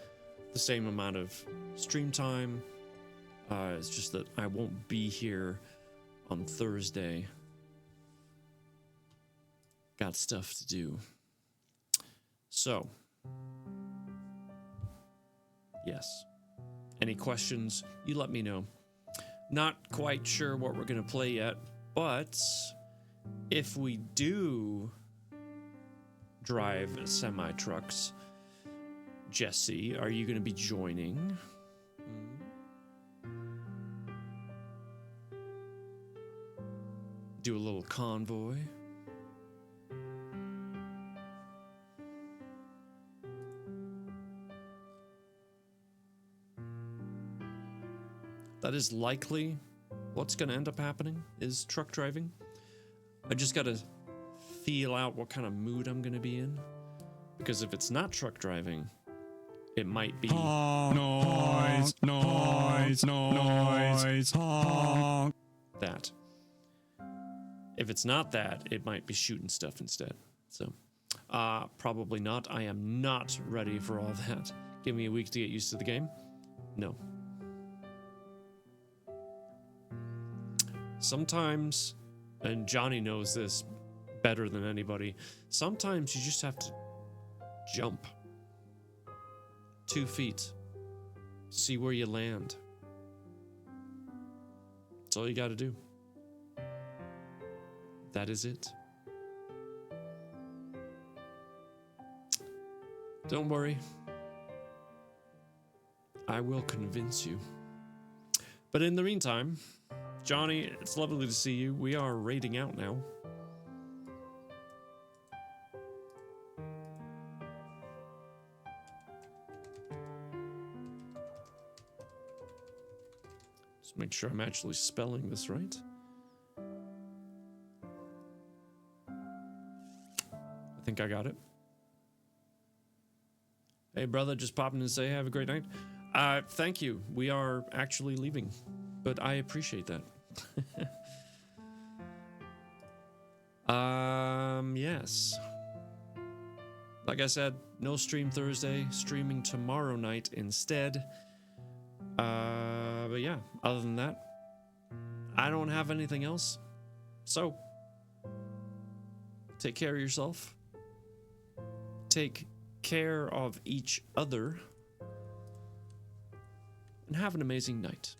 the same amount of stream time. It's just that I won't be here on Thursday. Got stuff to do. So, yes. Any questions, you let me know. Not quite sure what we're going to play yet, but if we do drive semi-trucks, Jesse, are you going to be joining? Do a little convoy? That is likely what's going to end up happening, is truck driving. I just got to feel out what kind of mood I'm going to be in. Because if it's not truck driving, it might be Noise, noise, noise, honk. that. If it's not that, it might be shooting stuff instead. So, probably not. I am not ready for all that. Give me a week to get used to the game. No. Sometimes, and Johnny knows this better than anybody, sometimes you just have to jump 2 feet, see where you land. That's all you got to do. That is it. Don't worry. I will convince you. But in the meantime, Johnny, it's lovely to see you. We are raiding out now. Just make sure I'm actually spelling this right. I think I got it. Hey, brother, just popping in to say have a great night. Thank you. We are actually leaving, but I appreciate that. Yes. Like I said, no stream Thursday, streaming tomorrow night instead. But yeah, other than that, I don't have anything else. So, take care of yourself. Take care of each other. And have an amazing night.